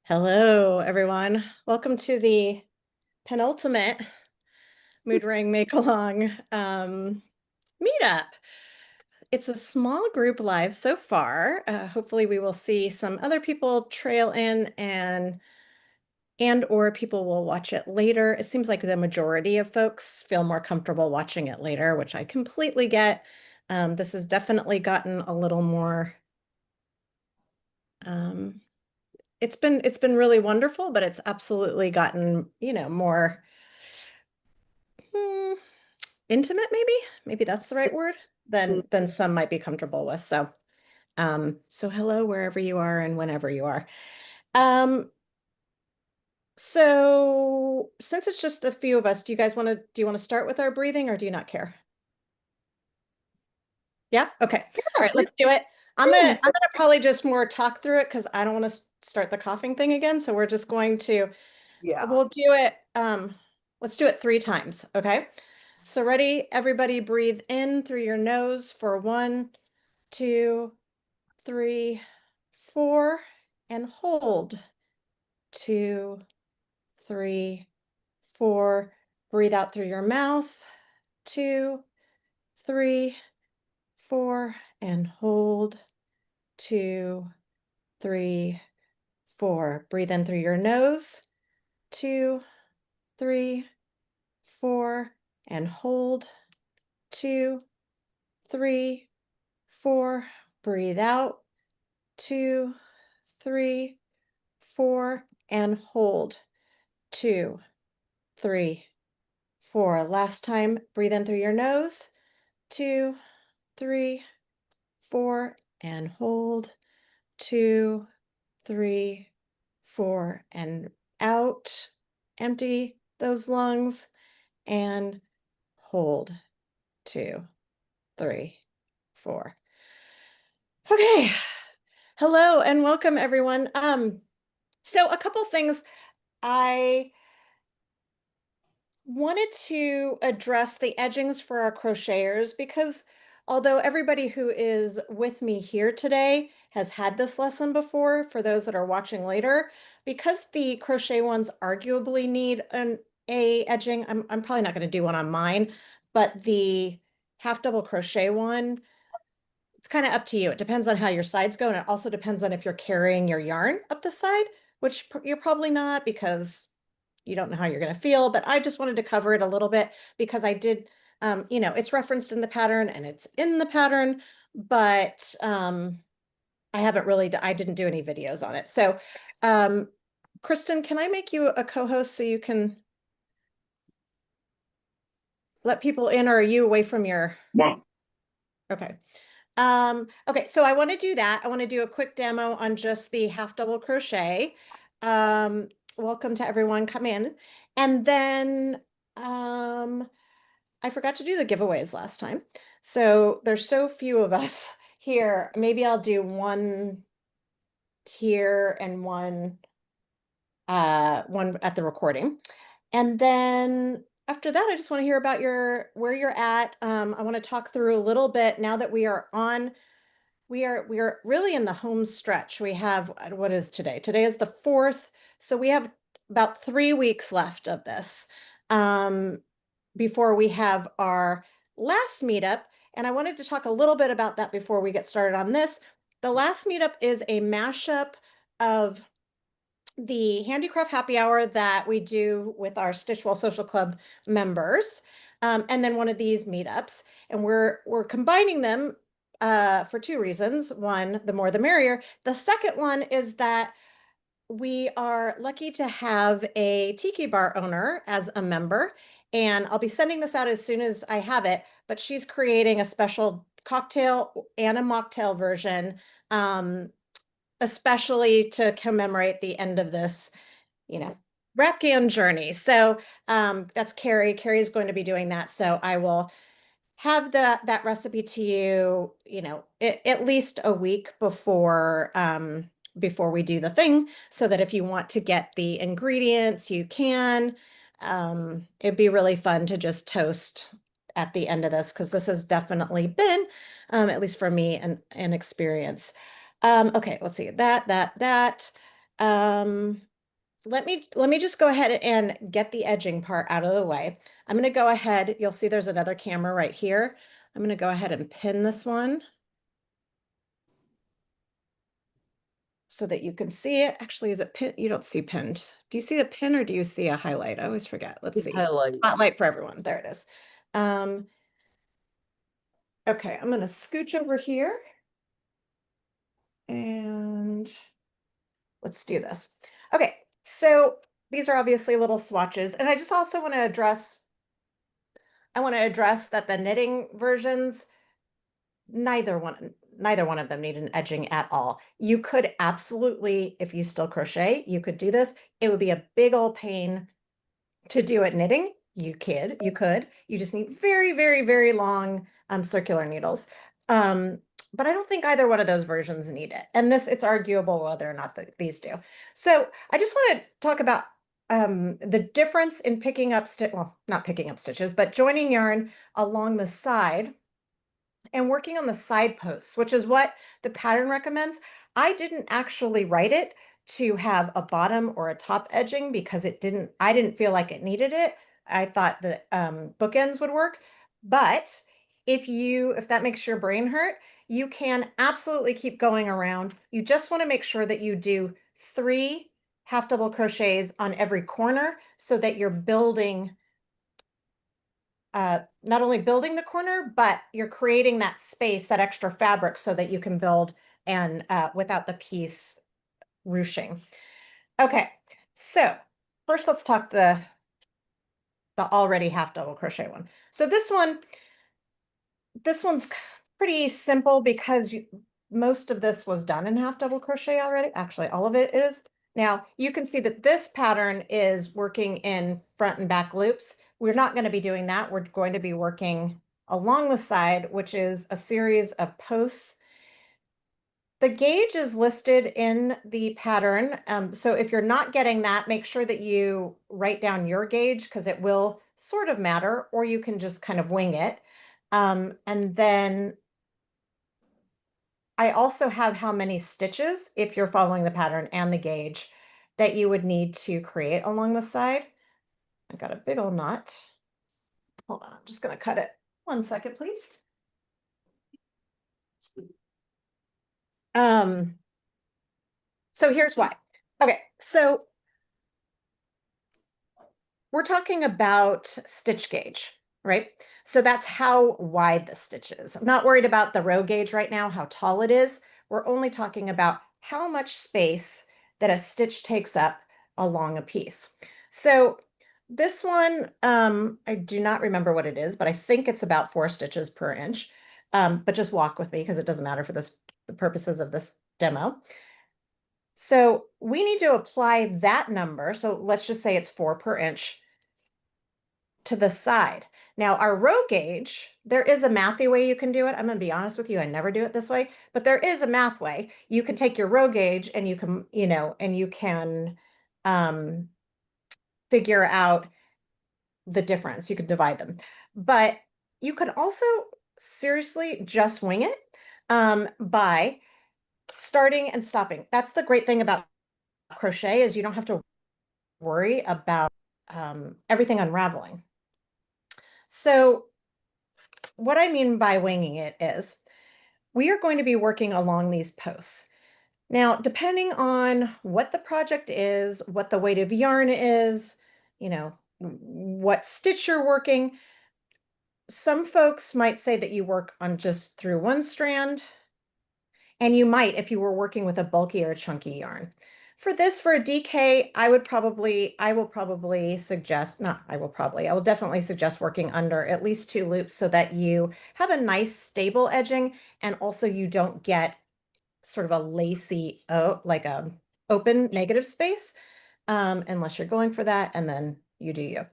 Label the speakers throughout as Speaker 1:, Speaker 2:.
Speaker 1: Hello, everyone. Welcome to the penultimate Moodring Make-Along meetup. It's a small group live so far. Hopefully we will see some other people trail in and or people will watch it later. It seems like the majority of folks feel more comfortable watching it later, which I completely get. This has definitely gotten a little more um, it's been really wonderful, but it's absolutely gotten, more hmm, intimate, maybe that's the right word, than some might be comfortable with. So hello wherever you are and whenever you are. Um, so since it's just a few of us, do you want to start with our breathing or do you not care? Yeah? Okay. All right, let's do it. I'm gonna probably just more talk through it because I don't want to start the coughing thing again. So we're just going to
Speaker 2: Yeah.
Speaker 1: we'll do it let's do it 3 times, okay? So ready, everybody breathe in through your nose for 1, 2, 3, 4, and hold. 2, 3, 4. Breathe out through your mouth. 2, 3, 4, and hold. 2, 3, 4. Breathe in through your nose. 2, 3, 4, and hold. 2, 3, 4. Breathe out. 2, 3, 4, and hold. 2, 3, 4. Last time, breathe in through your nose. 2, 3, 4, and hold. 2, 3, 4, and out. Empty those lungs and hold. 2, 3, 4. Okay. Hello and welcome everyone. So a couple things I wanted to address the edgings for our crocheters because although everybody who is with me here today has had this lesson before, for those that are watching later, because the crochet ones arguably need a edging, I'm probably not going to do one on mine, but the half double crochet one, it's kind of up to you. It depends on how your sides go, and it also depends on if you're carrying your yarn up the side, which you're probably not because you don't know how you're going to feel, but I just wanted to cover it a little bit because I did, it's referenced in the pattern and it's in the pattern, but I didn't do any videos on it. So, Kristen, can I make you a co-host so you can let people in, or are you away from your,
Speaker 2: Well,
Speaker 1: okay. Okay, so I want to do that. I want to do a quick demo on just the half double crochet. Um, Welcome to everyone, come in. And then, I forgot to do the giveaways last time. So there's so few of us here. Maybe I'll do one here and one at the recording. And then after that, I just want to hear about where you're at. I want to talk through a little bit now that we are really in the home stretch. We have, what is today? Today is the 4th. So we have about 3 weeks left of this before we have our last meetup. And I wanted to talk a little bit about that before we get started on this. The last meetup is a mashup of the handicraft happy hour that we do with our Stitchwell Social Club members, and then one of these meetups. And we're combining them for 2 reasons. One, the more the merrier. The second one is that we are lucky to have a tiki bar owner as a member, and I'll be sending this out as soon as I have it, but she's creating a special cocktail and a mocktail version, especially to commemorate the end of this, you know, Wrapghan journey. So that's Carrie. Carrie's going to be doing that. So I will have that recipe to you, at least a week before we do the thing, so that if you want to get the ingredients, you can. It'd be really fun to just toast at the end of this because this has definitely been, at least for me, an experience. Okay, let's see that. let me just go ahead and get the edging part out of the way. I'm going to go ahead. You'll see there's another camera right here. I'm going to go ahead and pin this one so that you can see it. Actually, is it pin? You don't see pinned. Do you see the pin or do you see a highlight? I always forget. Let's see.
Speaker 2: Highlight.
Speaker 1: Spotlight for everyone. There it is. Okay, I'm going to scooch over here and let's do this. Okay, so these are obviously little swatches, and I just also want to address that the knitting versions, neither one of them need an edging at all. You could absolutely, if you still crochet, you could do this. It would be a big old pain to do it knitting. You could. You just need very, very, very long circular needles. But I don't think either one of those versions need it. And it's arguable whether or not these do. So I just want to talk about the difference in picking up well, not picking up stitches, but joining yarn along the side and working on the side posts, which is what the pattern recommends. I didn't actually write it to have a bottom or a top edging because I didn't feel like it needed it. I thought that bookends would work. But if that makes your brain hurt, you can absolutely keep going around. You just want to make sure that you do 3 half double crochets on every corner so that you're building not only building the corner, but you're creating that space, that extra fabric so that you can build and without the piece ruching. Okay, so first let's talk the already half double crochet one. So this one's pretty simple because most of this was done in half double crochet already. Actually, all of it is. Now you can see that this pattern is working in front and back loops. We're not going to be doing that. We're going to be working along the side, which is a series of posts. The gauge is listed in the pattern. So if you're not getting that, make sure that you write down your gauge because it will sort of matter, or you can just kind of wing it. And then I also have how many stitches, if you're following the pattern and the gauge, that you would need to create along the side. I got a big old knot. Hold on, I'm just going to cut it. 1 second, please. So here's why. Okay, so we're talking about stitch gauge, right? So that's how wide the stitch is. I'm not worried about the row gauge right now, how tall it is. We're only talking about how much space that a stitch takes up along a piece. So this one, I do not remember what it is, but I think it's about 4 stitches per inch. But just walk with me because it doesn't matter for the purposes of this demo. So we need to apply that number. So let's just say it's 4 per inch to the side. Now our row gauge, there is a mathy way you can do it. I'm going to be honest with you, I never do it this way, but there is a math way. You can take your row gauge and you can, and you can figure out the difference. You could divide them. But you could also seriously just wing it by starting and stopping. That's the great thing about crochet is you don't have to worry about everything unraveling. So what I mean by winging it is we are going to be working along these posts. Now, depending on what the project is, what the weight of yarn is, what stitch you're working, some folks might say that you work on just through one strand, and you might if you were working with a bulky or chunky yarn. For a DK, I will definitely suggest working under at least 2 loops so that you have a nice stable edging and also you don't get sort of a lacy, like a open negative space, unless you're going for that, and then you do you.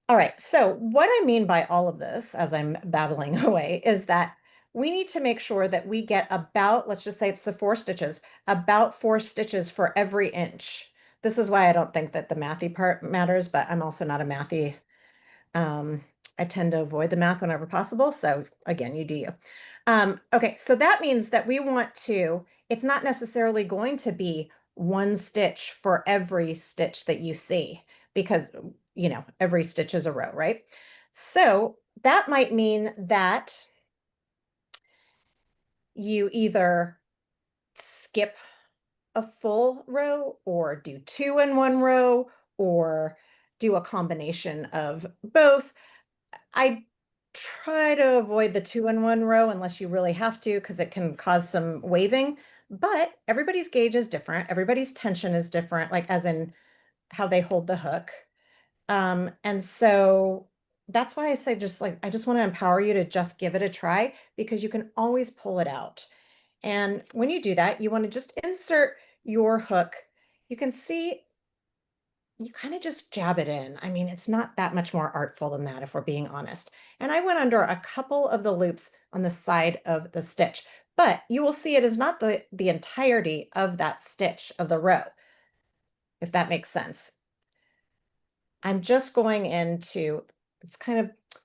Speaker 1: All right, so what I mean by all of this, as I'm babbling away, is that we need to make sure that we get about, let's just say it's the 4 stitches, about 4 stitches for every inch. This is why I don't think that the mathy part matters, but I'm also not a mathy. I tend to avoid the math whenever possible. So again, you do you. Okay, so that means that we want to, it's not necessarily going to be one stitch for every stitch that you see because, every stitch is a row, right? So that might mean that you either skip a full row or do two in one row or do a combination of both. I try to avoid the two in one row unless you really have to, because it can cause some waving. But everybody's gauge is different. Everybody's tension is different, like as in how they hold the hook. And so that's why I say I just want to empower you to just give it a try because you can always pull it out. And when you do that, you want to just insert your hook. You can see you kind of just jab it in. I mean, it's not that much more artful than that, if we're being honest. And I went under a couple of the loops on the side of the stitch, but you will see it is not the entirety of that stitch of the row, if that makes sense. I'm just going into,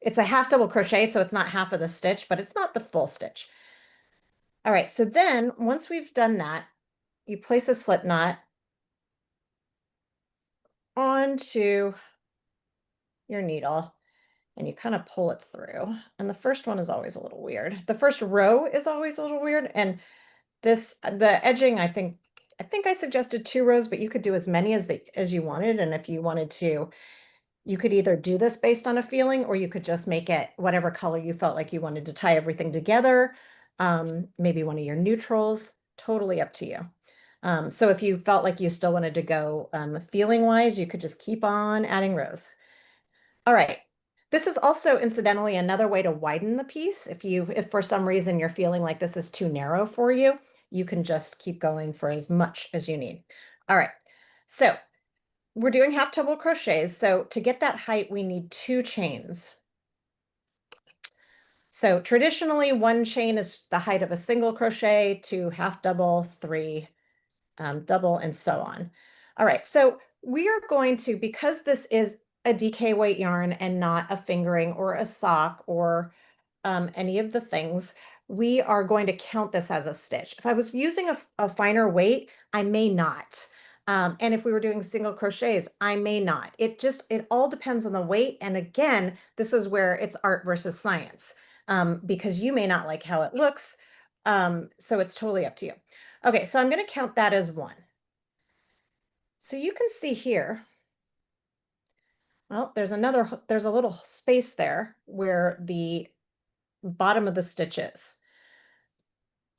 Speaker 1: it's a half double crochet, so it's not half of the stitch, but it's not the full stitch. All right, so then once we've done that, you place a slip knot onto your needle and you kind of pull it through. And the first one is always a little weird. The first row is always a little weird. And the edging, I think I suggested 2 rows, but you could do as many as you wanted. And if you wanted to, you could either do this based on a feeling, or you could just make it whatever color you felt like you wanted to tie everything together. Maybe one of your neutrals, totally up to you. So if you felt like you still wanted to go feeling wise, you could just keep on adding rows. All right. This is also incidentally another way to widen the piece. If for some reason you're feeling like this is too narrow for you, you can just keep going for as much as you need. All right. So we're doing half double crochets. So to get that height, we need 2 chains. So traditionally, 1 chain is the height of a single crochet, 2 half double, 3 double, and so on. All right, so we are going to, because this is a DK weight yarn and not a fingering or a sock or any of the things, we are going to count this as a stitch. If I was using a finer weight, I may not. And if we were doing single crochets, I may not. It all depends on the weight. And again, this is where it's art versus science, because you may not like how it looks. So it's totally up to you. Okay, so I'm going to count that as 1. So you can see here, well, there's a little space there where the bottom of the stitch is.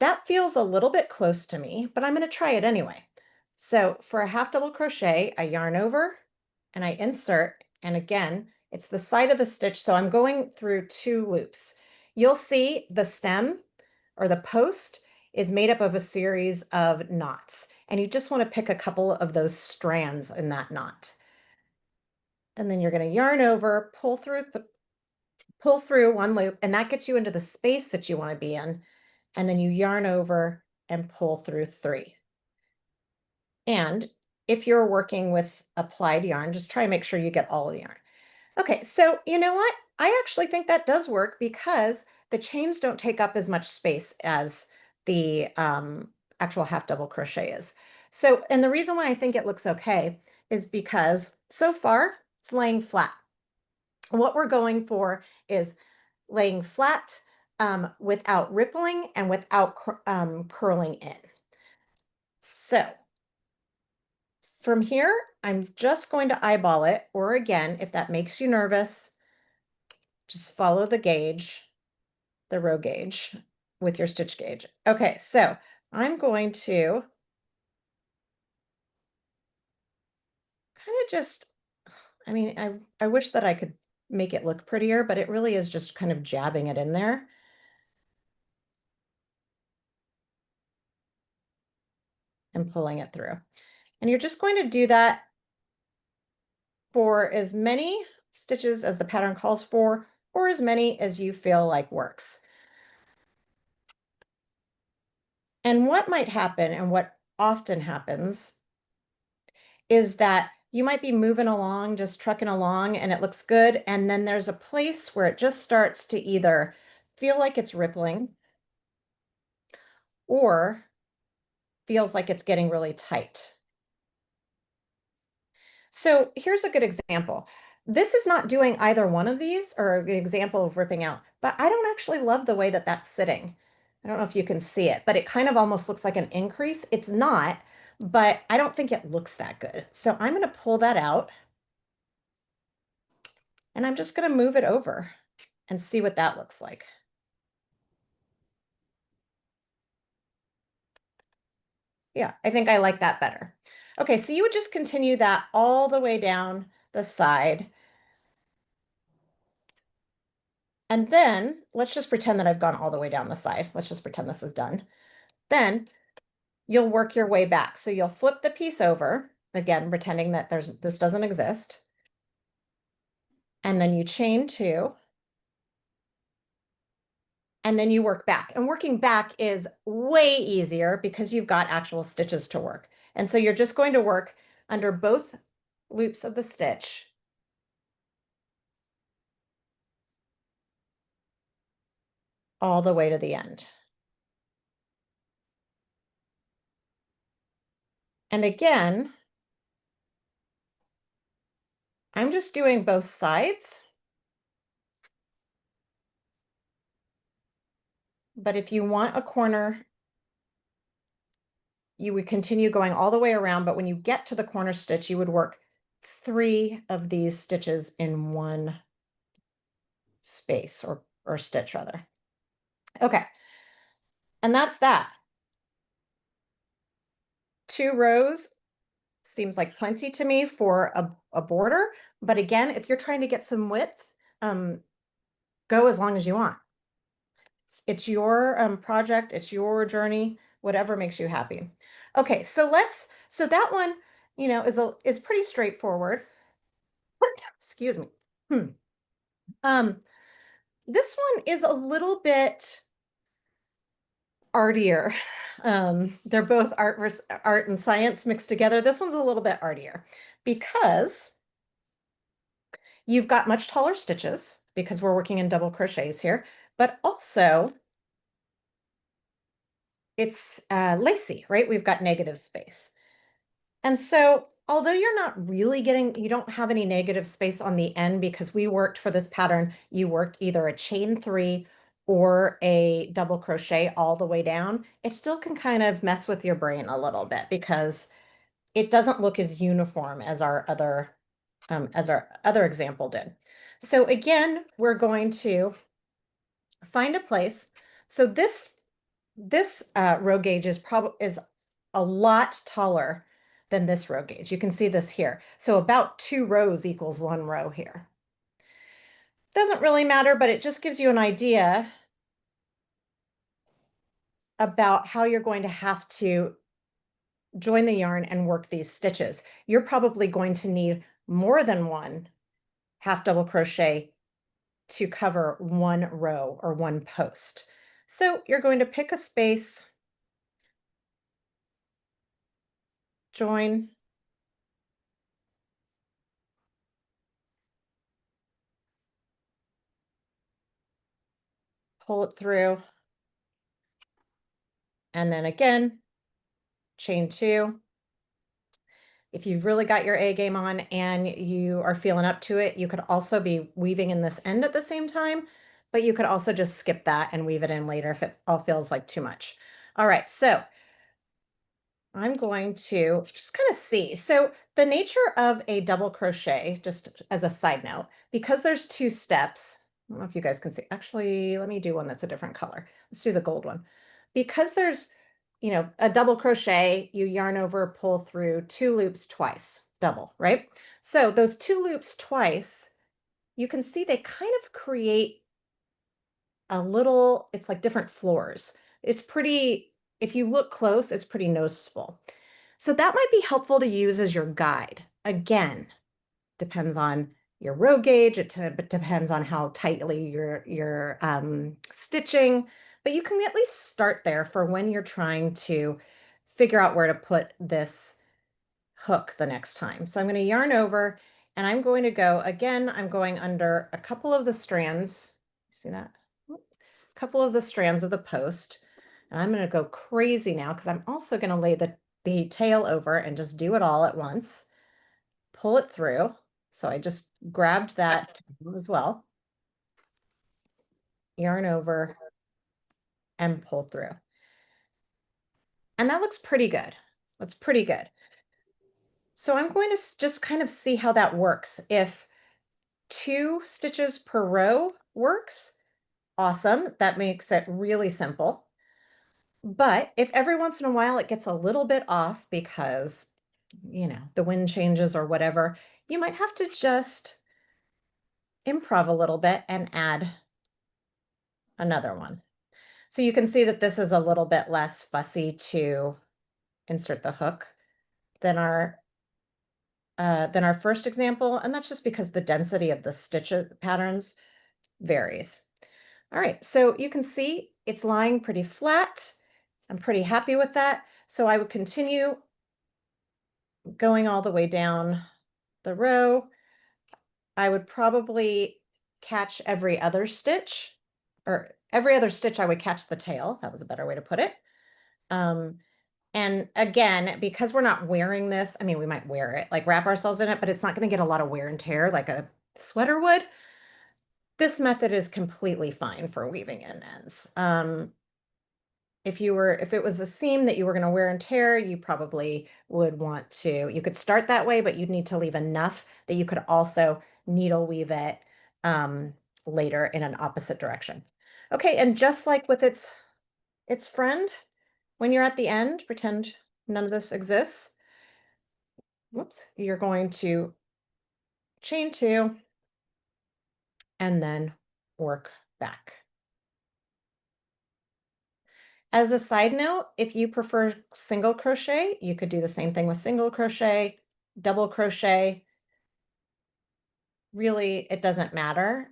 Speaker 1: That feels a little bit close to me, but I'm going to try it anyway. So for a half double crochet, I yarn over and I insert, and again, it's the side of the stitch, so I'm going through 2 loops. You'll see the stem or the post is made up of a series of knots, and you just want to pick a couple of those strands in that knot. And then you're going to yarn over, pull through 1 loop, and that gets you into the space that you want to be in. And then you yarn over and pull through 3. And if you're working with applied yarn, just try to make sure you get all of the yarn. Okay, so you know what? I actually think that does work because the chains don't take up as much space as the actual half double crochet is. So, and the reason why I think it looks okay is because so far it's laying flat. What we're going for is laying flat without rippling and without curling in. So from here, I'm just going to eyeball it, or again, if that makes you nervous, just follow the gauge, the row gauge with your stitch gauge. Okay, so I'm going to kind of just, I mean, I wish that I could make it look prettier, but it really is just kind of jabbing it in there. And pulling it through. And you're just going to do that for as many stitches as the pattern calls for, or as many as you feel like works. And what might happen, and what often happens, is that you might be moving along, just trucking along, and it looks good. And then there's a place where it just starts to either feel like it's rippling or feels like it's getting really tight. So here's a good example. This is not doing either one of these or an example of ripping out, but I don't actually love the way that that's sitting. I don't know if you can see it, but it kind of almost looks like an increase. It's not, but I don't think it looks that good. So I'm going to pull that out and I'm just going to move it over and see what that looks like. Yeah, I think I like that better. Okay, so you would just continue that all the way down the side. And then let's just pretend that I've gone all the way down the side. Let's just pretend this is done. Then you'll work your way back. So you'll flip the piece over, again, pretending that this doesn't exist. And then you chain two, and then you work back. And working back is way easier because you've got actual stitches to work. And so you're just going to work under both loops of the stitch all the way to the end. And again, I'm just doing both sides. But if you want a corner, you would continue going all the way around. But when you get to the corner stitch, you would work 3 of these stitches in one space or stitch rather. Okay. And that's that. 2 rows seems like plenty to me for a border. But again, if you're trying to get some width, go as long as you want. It's your project, it's your journey, whatever makes you happy. Okay, so that one, is pretty straightforward. Excuse me. Um, this one is a little bit artier. They're both art and science mixed together. This one's a little bit artier because you've got much taller stitches because we're working in double crochets here, but also it's lacy, right? We've got negative space. And so although you don't have any negative space on the end because we worked for this pattern, you worked either a chain 3 or a double crochet all the way down, it still can kind of mess with your brain a little bit because it doesn't look as uniform as our other example did. So again, we're going to find a place. So this row gauge is a lot taller than this row gauge. You can see this here. So about 2 rows equals 1 row here. Doesn't really matter, but it just gives you an idea about how you're going to have to join the yarn and work these stitches. You're probably going to need more than one half double crochet to cover 1 row or 1 post. So you're going to pick a space, join, pull it through, and then again, chain 2. If you've really got your A game on and you are feeling up to it, you could also be weaving in this end at the same time, but you could also just skip that and weave it in later if it all feels like too much. All right, so I'm going to just kind of see. So the nature of a double crochet, just as a side note, because there's 2 steps, I don't know if you guys can see. Actually, let me do one that's a different color. Let's do the gold one. Because there's, a double crochet, you yarn over, pull through 2 loops twice, double, right? So those 2 loops twice, you can see they kind of create it's like different floors. It's pretty, if you look close, it's pretty noticeable. So that might be helpful to use as your guide. Again, depends on your row gauge. It depends on how tightly you're stitching, but you can at least start there for when you're trying to figure out where to put this hook the next time. So I'm going to yarn over and I'm going to go again. I'm going under a couple of the strands. See that? A couple of the strands of the post. And I'm going to go crazy now because I'm also going to lay the tail over and just do it all at once. pull it through. So I just grabbed that as well. Yarn over and pull through. And that looks pretty good. That's pretty good. So I'm going to just kind of see how that works. If 2 stitches per row works, awesome. That makes it really simple. But if every once in a while it gets a little bit off because, the wind changes or whatever, you might have to just improv a little bit and add another one. So you can see that this is a little bit less fussy to insert the hook than our first example, and that's just because the density of the stitch patterns varies. All right, so you can see it's lying pretty flat. I'm pretty happy with that. So I would continue going all the way down the row. I would probably catch every other stitch, or every other stitch I would catch the tail. That was a better way to put it. And again, because we're not wearing this, I mean, we might wear it, like wrap ourselves in it, but it's not going to get a lot of wear and tear like a sweater would. This method is completely fine for weaving in ends. If it was a seam that you were going to wear and tear, you probably would want to, you could start that way, but you'd need to leave enough that you could also needle weave it later in an opposite direction. Okay, and just like with its friend, when you're at the end, pretend none of this exists. Whoops, you're going to chain 2 and then work back. As a side note, if you prefer single crochet, you could do the same thing with single crochet, double crochet. Really, it doesn't matter.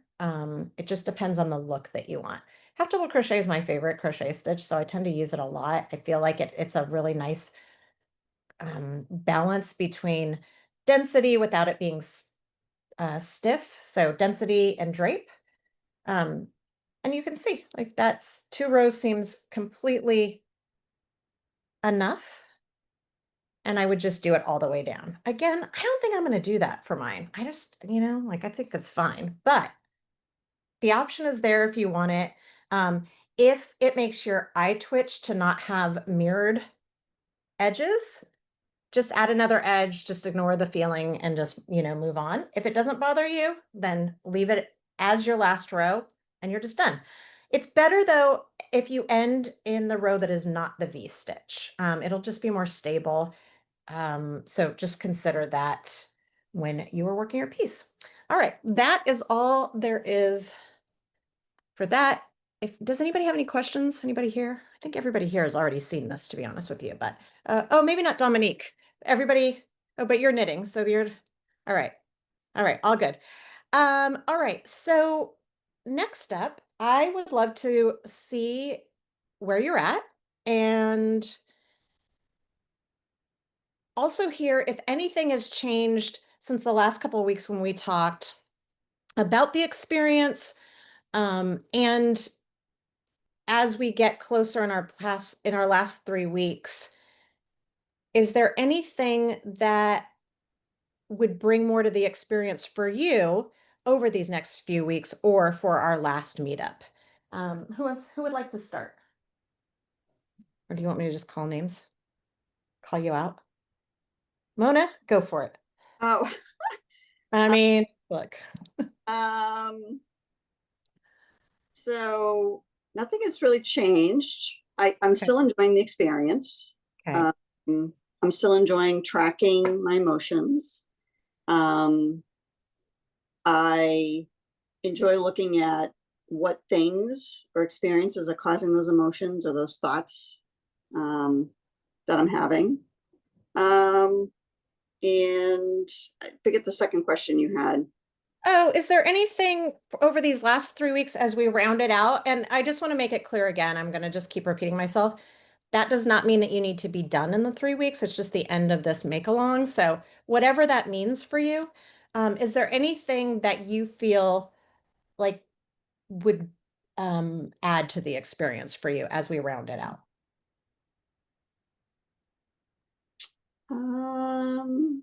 Speaker 1: It just depends on the look that you want. Half double crochet is my favorite crochet stitch, so I tend to use it a lot. I feel like it's a really nice balance between density without it being stiff. So density and drape. And you can see like that's 2 rows seems completely enough. And I would just do it all the way down. Again, I don't think I'm going to do that for mine. I just, like I think that's fine, but the option is there if you want it. If it makes your eye twitch to not have mirrored edges, just add another edge, just ignore the feeling and just, move on. If it doesn't bother you, then leave it as your last row and you're just done. It's better though if you end in the row that is not the V stitch. It'll just be more stable. So just consider that when you are working your piece. All right, that is all there is for that. Does anybody have any questions? Anybody here? I think everybody here has already seen this, to be honest with you, but oh, maybe not Dominique. Everybody, oh, but you're knitting, so you're all right. All right, all good. All right, so next up, I would love to see where you're at and also hear if anything has changed since the last couple of weeks when we talked about the experience, and as we get closer in our last 3 weeks, is there anything that would bring more to the experience for you over these next few weeks or for our last meetup? Who would like to start? Or do you want me to just call names? Call you out? Mona, go for it.
Speaker 2: Oh,
Speaker 1: I mean, look.
Speaker 2: um, so nothing has really changed. I'm
Speaker 1: Okay.
Speaker 2: still enjoying the experience.
Speaker 1: Okay.
Speaker 2: Um, I'm still enjoying tracking my emotions. Um, I enjoy looking at what things or experiences are causing those emotions or those thoughts that I'm having. Um, and I forget the second question you had.
Speaker 1: Oh, is there anything over these last 3 weeks as we round it out? And I just want to make it clear again, I'm going to just keep repeating myself. That does not mean that you need to be done in the 3 weeks. It's just the end of this make along. So whatever that means for you, is there anything that you feel like would add to the experience for you as we round it out?
Speaker 2: Um,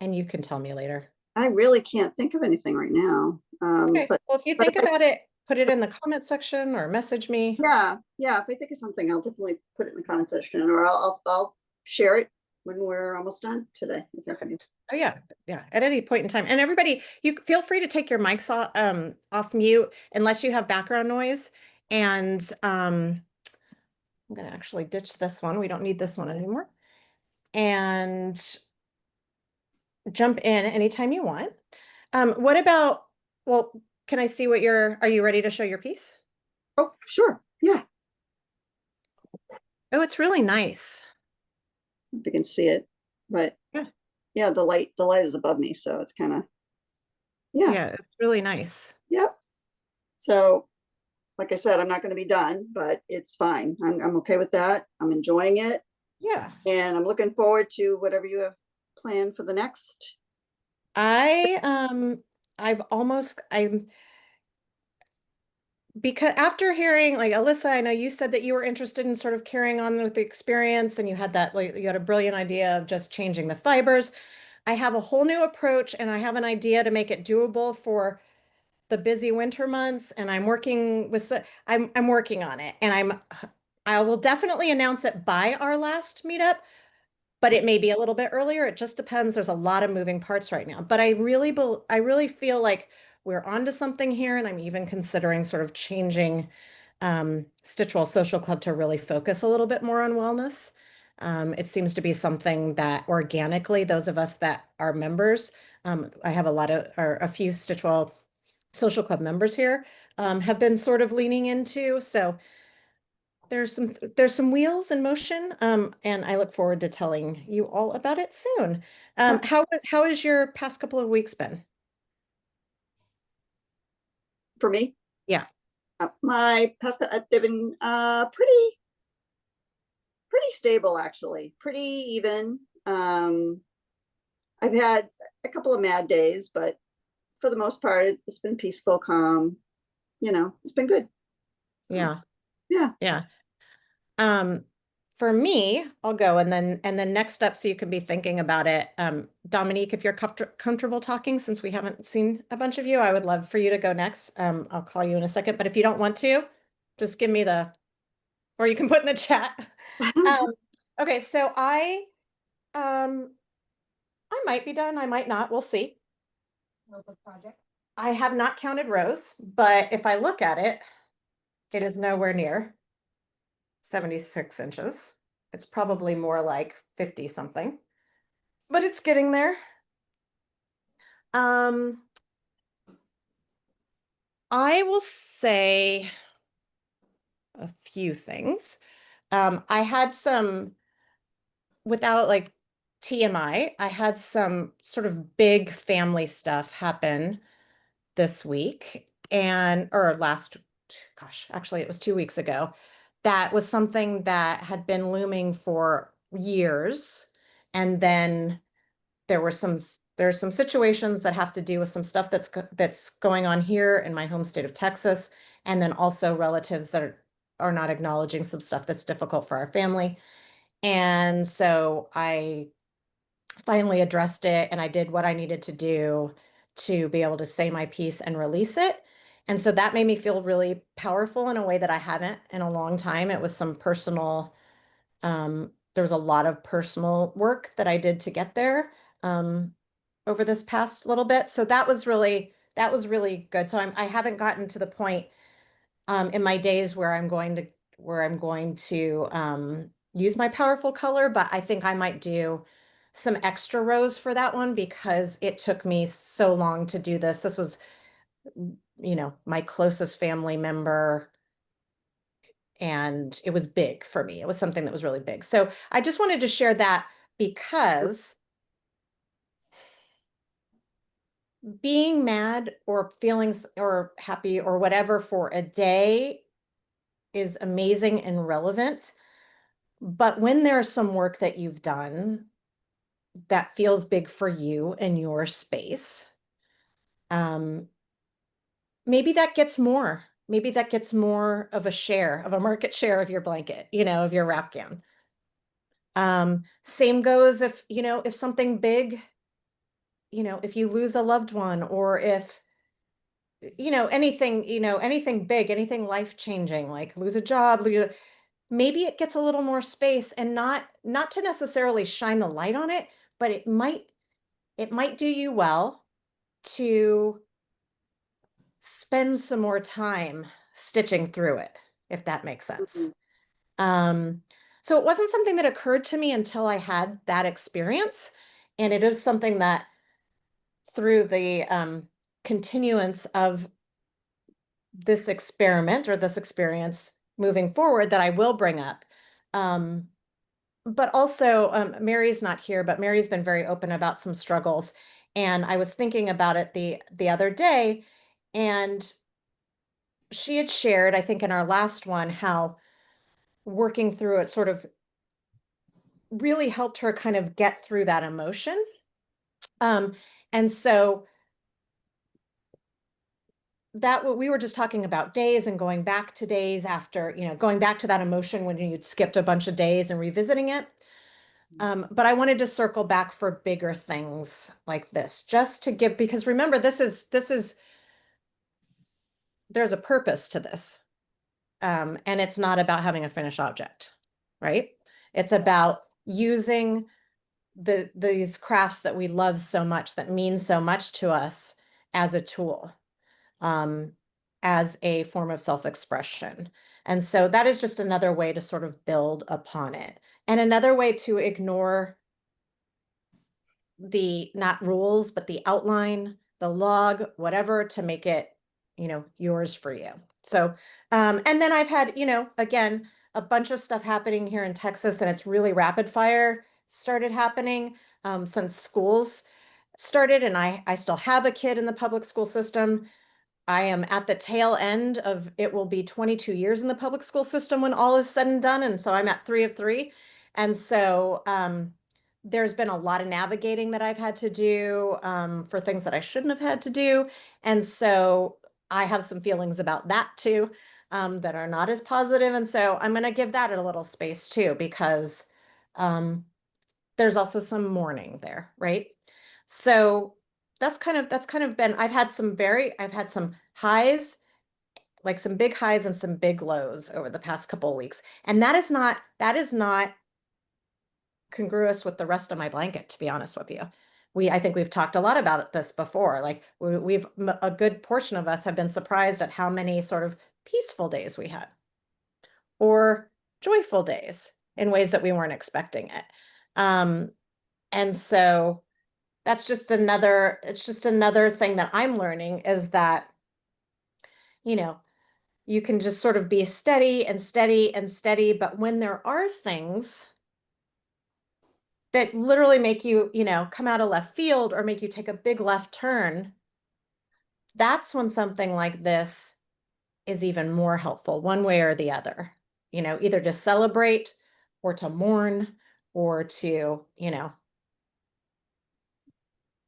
Speaker 1: and you can tell me later.
Speaker 2: I really can't think of anything right now.
Speaker 1: Okay. Well, if you
Speaker 2: But
Speaker 1: think about it, put it in the comment section or message me.
Speaker 2: yeah, if I think of something, I'll definitely put it in the comment section, or I'll share it when we're almost done today.
Speaker 1: Perfect. Oh yeah, yeah. At any point in time, and everybody, you feel free to take your mics off mute unless you have background noise. And I'm gonna actually ditch this one. We don't need this one anymore. And jump in anytime you want. What about? Well, can I see what you're? Are you ready to show your piece?
Speaker 2: Oh, sure. Yeah,
Speaker 1: Oh, it's really nice.
Speaker 2: if you can see it, but
Speaker 1: Yeah,
Speaker 2: yeah, the light is above me, so it's kind of, yeah,
Speaker 1: yeah, it's really nice.
Speaker 2: yep. So, like I said, I'm not going to be done, but it's fine. I'm okay with that. I'm enjoying it,
Speaker 1: Yeah.
Speaker 2: and I'm looking forward to whatever you have planned for the next.
Speaker 1: I I'm because after hearing like Alyssa, I know you said that you were interested in sort of carrying on with the experience and you had that like you had a brilliant idea of just changing the fibers. I have a whole new approach and I have an idea to make it doable for the busy winter months and I'm working with I'm working on it and I will definitely announce it by our last meetup, but it may be a little bit earlier. It just depends. There's a lot of moving parts right now. But I really feel like we're onto something here, and I'm even considering sort of changing Stitchwell Social Club to really focus a little bit more on wellness. It seems to be something that organically, those of us that are members, I have a lot of or a few Stitchwell Social Club members here, have been sort of leaning into. So there's some wheels in motion, and I look forward to telling you all about it soon. How has your past couple of weeks been?
Speaker 2: For me,
Speaker 1: Yeah,
Speaker 2: my pasta, they've been pretty stable, actually, pretty even. I've had a couple of mad days, but for the most part, it's been peaceful, calm. It's been good. So,
Speaker 1: yeah,
Speaker 2: yeah.
Speaker 1: yeah. Um, for me, I'll go and then next up, so you can be thinking about it. Dominique, if you're comfortable talking, since we haven't seen a bunch of you, I would love for you to go next. I'll call you in a second, but if you don't want to, just give me the, or you can put in the chat. Um, okay, so um I might be done, I might not, we'll see. Notebook project. I have not counted rows, but if I look at it, it is nowhere near 76 inches. It's probably more like 50 something, but it's getting there. Um, I will say a few things. I had some, without like TMI, I had some sort of big family stuff happen this week and or last gosh, actually it was 2 weeks ago. That was something that had been looming for years. And then there's some situations that have to do with some stuff that's going on here in my home state of Texas, and then also relatives that are not acknowledging some stuff that's difficult for our family. And so I finally addressed it and I did what I needed to do to be able to say my piece and release it. And so that made me feel really powerful in a way that I haven't in a long time. It was some personal, there was a lot of personal work that I did to get there um, over this past little bit. So that was really good. So I haven't gotten to the point in my days where I'm going to use my powerful color, but I think I might do some extra rows for that one because it took me so long to do this. This was, my closest family member, and it was big for me. It was something that was really big. So I just wanted to share that because being mad or feelings or happy or whatever for a day is amazing and relevant. But when there's some work that you've done that feels big for you and your space, um, maybe that gets more. Maybe that gets more of a share, of a market share of your blanket, of your wrap gown. Same goes if, if something big if you lose a loved one, or if, anything, anything big, anything life-changing, like lose a job, maybe it gets a little more space, and not to necessarily shine the light on it, but it might do you well to spend some more time stitching through it, if that makes sense.
Speaker 2: Mhm.
Speaker 1: Um, so it wasn't something that occurred to me until I had that experience. And it is something that through the continuance of this experiment or this experience moving forward that I will bring up. Um, but also, Mary's not here, but Mary's been very open about some struggles. And I was thinking about it the other day, and she had shared, I think in our last one, how working through it sort of really helped her kind of get through that emotion. Um, and so that what we were just talking about days and going back to days after, going back to that emotion when you'd skipped a bunch of days and revisiting it. But I wanted to circle back for bigger things like this, just to give, because remember, this is there's a purpose to this. And it's not about having a finished object, right? It's about using these crafts that we love so much, that mean so much to us, as a tool, um, as a form of self-expression. And so that is just another way to sort of build upon it. And another way to ignore the not rules, but the outline, the log, whatever, to make it, yours for you. So, and then I've had, again, a bunch of stuff happening here in Texas, and it's really rapid fire started happening since schools started, and I still have a kid in the public school system. I am at the tail end of, it will be 22 years in the public school system when all is said and done. And so I'm at 3 of 3. And so there's been a lot of navigating that I've had to do for things that I shouldn't have had to do. And so I have some feelings about that too, that are not as positive. And so I'm going to give that a little space too, because um, there's also some mourning there, right? So that's kind of been, I've had some highs, like some big highs and some big lows over the past couple of weeks. And that is not congruous with the rest of my blanket, to be honest with you. I think we've talked a lot about this before. Like a good portion of us have been surprised at how many sort of peaceful days we had, or joyful days in ways that we weren't expecting it. Um, and so it's just another thing that I'm learning, is that, you know, you can just sort of be steady and steady and steady. But when there are things that literally make you, come out of left field, or make you take a big left turn, that's when something like this is even more helpful, one way or the other, either to celebrate, or to mourn, or to,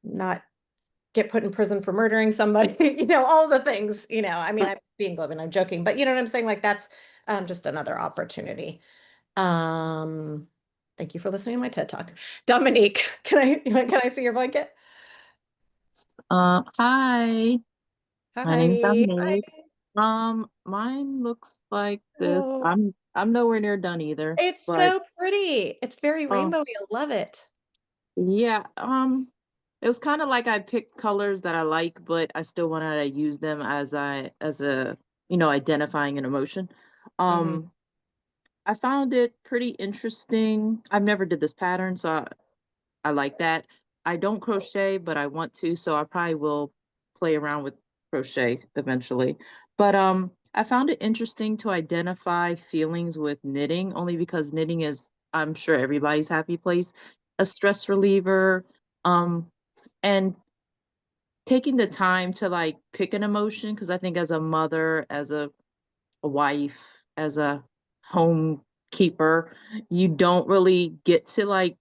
Speaker 1: not get put in prison for murdering somebody, all the things, I mean, I'm being glib and I'm joking, but you know what I'm saying? Like that's just another opportunity. Um, Thank you for listening to my TED Talk. Dominique, can I see your blanket?
Speaker 3: Hi, my name is
Speaker 1: Hi.
Speaker 3: Dominique. Mine looks like this.
Speaker 1: Oh,
Speaker 3: I'm nowhere near done either,
Speaker 1: it's
Speaker 3: but
Speaker 1: so pretty. It's very
Speaker 3: um,
Speaker 1: rainbowy. I love it.
Speaker 3: yeah, it was kind of like I picked colors that I like, but I still wanted to use them as a identifying an emotion.
Speaker 1: Hmm.
Speaker 3: Um, I found it pretty interesting. I've never did this pattern, so I like that. I don't crochet, but I want to, so I probably will play around with crochet eventually. But I found it interesting to identify feelings with knitting, only because knitting is, I'm sure, everybody's happy place, a stress reliever, um, and taking the time to like pick an emotion, because I think as a mother, as a wife, as a home keeper, you don't really get to like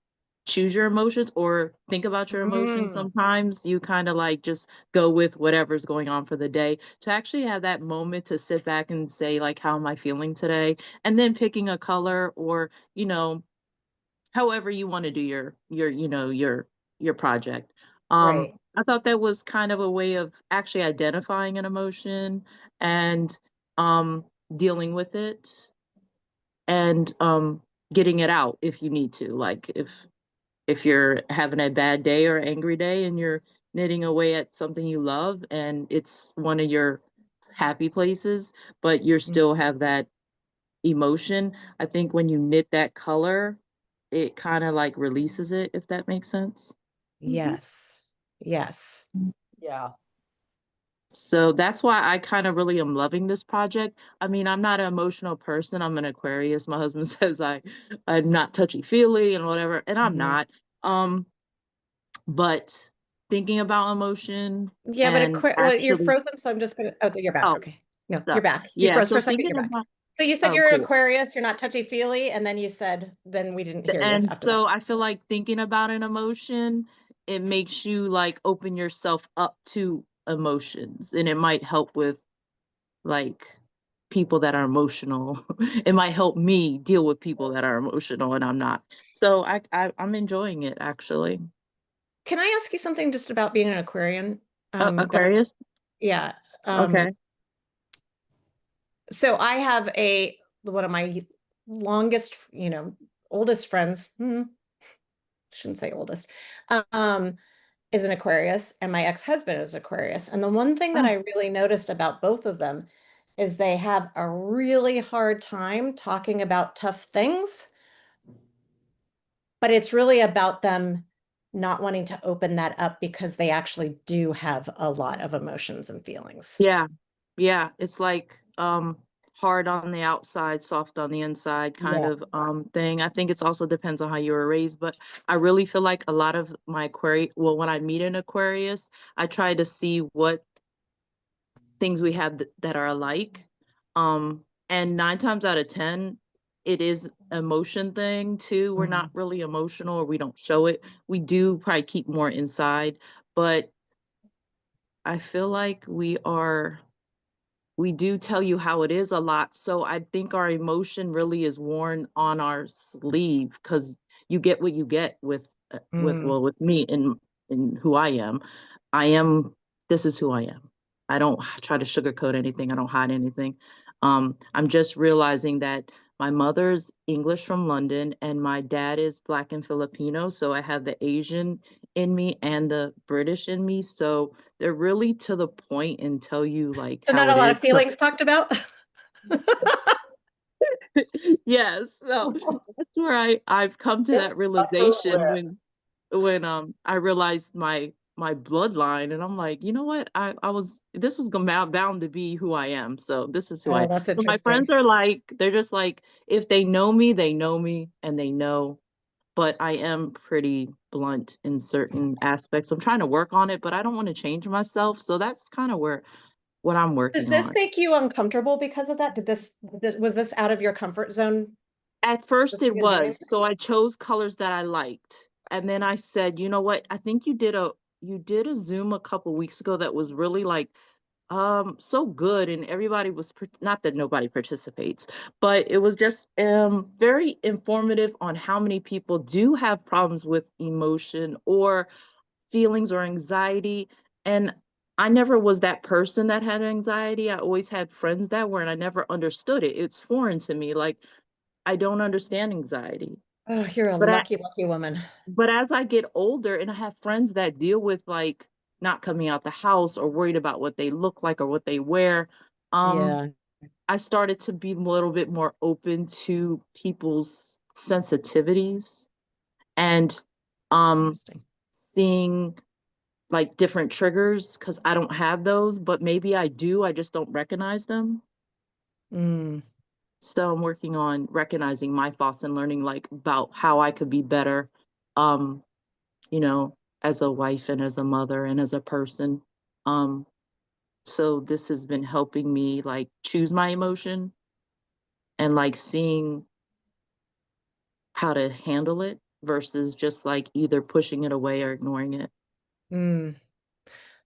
Speaker 3: choose your emotions or think about your emotions.
Speaker 1: Mm.
Speaker 3: Sometimes you kind of like just go with whatever's going on for the day. To actually have that moment to sit back and say like, how am I feeling today? And then picking a color, or however you want to do your project.
Speaker 1: Right.
Speaker 3: I thought that was kind of a way of actually identifying an emotion and um, dealing with it and getting it out if you need to. Like if you're having a bad day or angry day and you're knitting away at something you love and it's one of your happy places, but you
Speaker 1: Mm.
Speaker 3: still have that emotion. I think when you knit that color, it kind of like releases it, if that makes sense.
Speaker 2: Mhm.
Speaker 1: Yes. Yes.
Speaker 3: Yeah. So that's why I kind of really am loving this project. I mean, I'm not an emotional person. I'm an Aquarius. My husband says I'm not touchy-feely and whatever, and I'm
Speaker 1: Mhm.
Speaker 3: not. Um, but thinking about emotion
Speaker 1: Yeah, but
Speaker 3: and
Speaker 1: well, you're
Speaker 3: actually,
Speaker 1: frozen, so I'm just gonna. Oh, you're back.
Speaker 3: oh,
Speaker 1: Okay. No, you're
Speaker 3: so
Speaker 1: back. You
Speaker 3: yeah,
Speaker 1: froze for
Speaker 3: so
Speaker 1: a second.
Speaker 3: thinking
Speaker 1: You're back.
Speaker 3: about,
Speaker 1: So you said
Speaker 3: oh,
Speaker 1: you're an
Speaker 3: cool.
Speaker 1: Aquarius. You're not touchy feely, and then you said, then we didn't hear you
Speaker 3: And
Speaker 1: after that.
Speaker 3: so I feel like thinking about an emotion, it makes you like open yourself up to emotions, and it might help with like people that are emotional. It might help me deal with people that are emotional and I'm not. So I'm enjoying it actually.
Speaker 1: Can I ask you something just about being an Aquarian? That
Speaker 3: Aquarius?
Speaker 1: yeah.
Speaker 3: Okay.
Speaker 1: So I have one of my longest, oldest friends. Shouldn't say oldest. Um, is an Aquarius, and my ex-husband is Aquarius. And the one thing that
Speaker 3: Oh,
Speaker 1: I really noticed about both of them is they have a really hard time talking about tough things, but it's really about them not wanting to open that up because they actually do have a lot of emotions and feelings.
Speaker 3: yeah. Yeah, it's like hard on the outside, soft on the inside kind
Speaker 1: Yeah.
Speaker 3: of thing. I think it's also depends on how you were raised, but I really feel like a lot of my Aquarius, well, when I meet an Aquarius, I try to see what things we have that are alike. And 9 times out of 10, it is emotion thing too. We're not
Speaker 1: Mhm.
Speaker 3: really emotional or we don't show it. We do probably keep more inside, but I feel like we do tell you how it is a lot. So I think our emotion really is worn on our sleeve because you get what you get
Speaker 1: Mm.
Speaker 3: well with me in who I am. I am this is who I am. I don't try to sugarcoat anything. I don't hide anything. I'm just realizing that my mother's English from London and my dad is Black and Filipino. So I have the Asian in me and the British in me. So they're really to the point and tell you like
Speaker 1: So not
Speaker 3: how
Speaker 1: a
Speaker 3: it
Speaker 1: lot
Speaker 3: is.
Speaker 1: of
Speaker 3: So
Speaker 1: feelings talked about.
Speaker 3: yes, so that's where I've come to
Speaker 1: Yep,
Speaker 3: that
Speaker 1: that's so
Speaker 3: realization
Speaker 1: rare.
Speaker 3: when I realized my bloodline and I'm like, you know what? I was this is bound to be who I am. So this is who I
Speaker 1: Oh,
Speaker 3: am.
Speaker 1: that's
Speaker 3: So my friends
Speaker 1: interesting.
Speaker 3: are like, they're just like, if they know me and they know, but I am pretty blunt in certain aspects. I'm trying to work on it, but I don't want to change myself. So that's kind of where what I'm
Speaker 1: Does
Speaker 3: working
Speaker 1: this
Speaker 3: on.
Speaker 1: make you uncomfortable because of that? Was this out of your comfort zone
Speaker 3: At first
Speaker 1: just
Speaker 3: it
Speaker 1: even doing
Speaker 3: was.
Speaker 1: this?
Speaker 3: So I chose colors that I liked. And then I said, you know what? I think you did a Zoom a couple weeks ago that was really like so good and everybody was not that nobody participates, but it was just very informative on how many people do have problems with emotion or feelings or anxiety. And I never was that person that had anxiety. I always had friends that were, and I never understood it. It's foreign to me. Like I don't understand anxiety.
Speaker 1: Oh, you're a
Speaker 3: But
Speaker 1: lucky, lucky woman.
Speaker 3: as I get older and I have friends that deal with like not coming out the house or worried about what they look like or what they wear, um,
Speaker 1: Yeah,
Speaker 3: I started to be a little bit more open to people's sensitivities and um
Speaker 1: interesting.
Speaker 3: seeing like different triggers because I don't have those, but maybe I do, I just don't recognize them.
Speaker 1: Mm,
Speaker 3: So I'm working on recognizing my thoughts and learning like about how I could be better, um, you know, as a wife and as a mother and as a person. Um, so this has been helping me like choose my emotion and like seeing how to handle it versus just like either pushing it away or ignoring it.
Speaker 1: mm.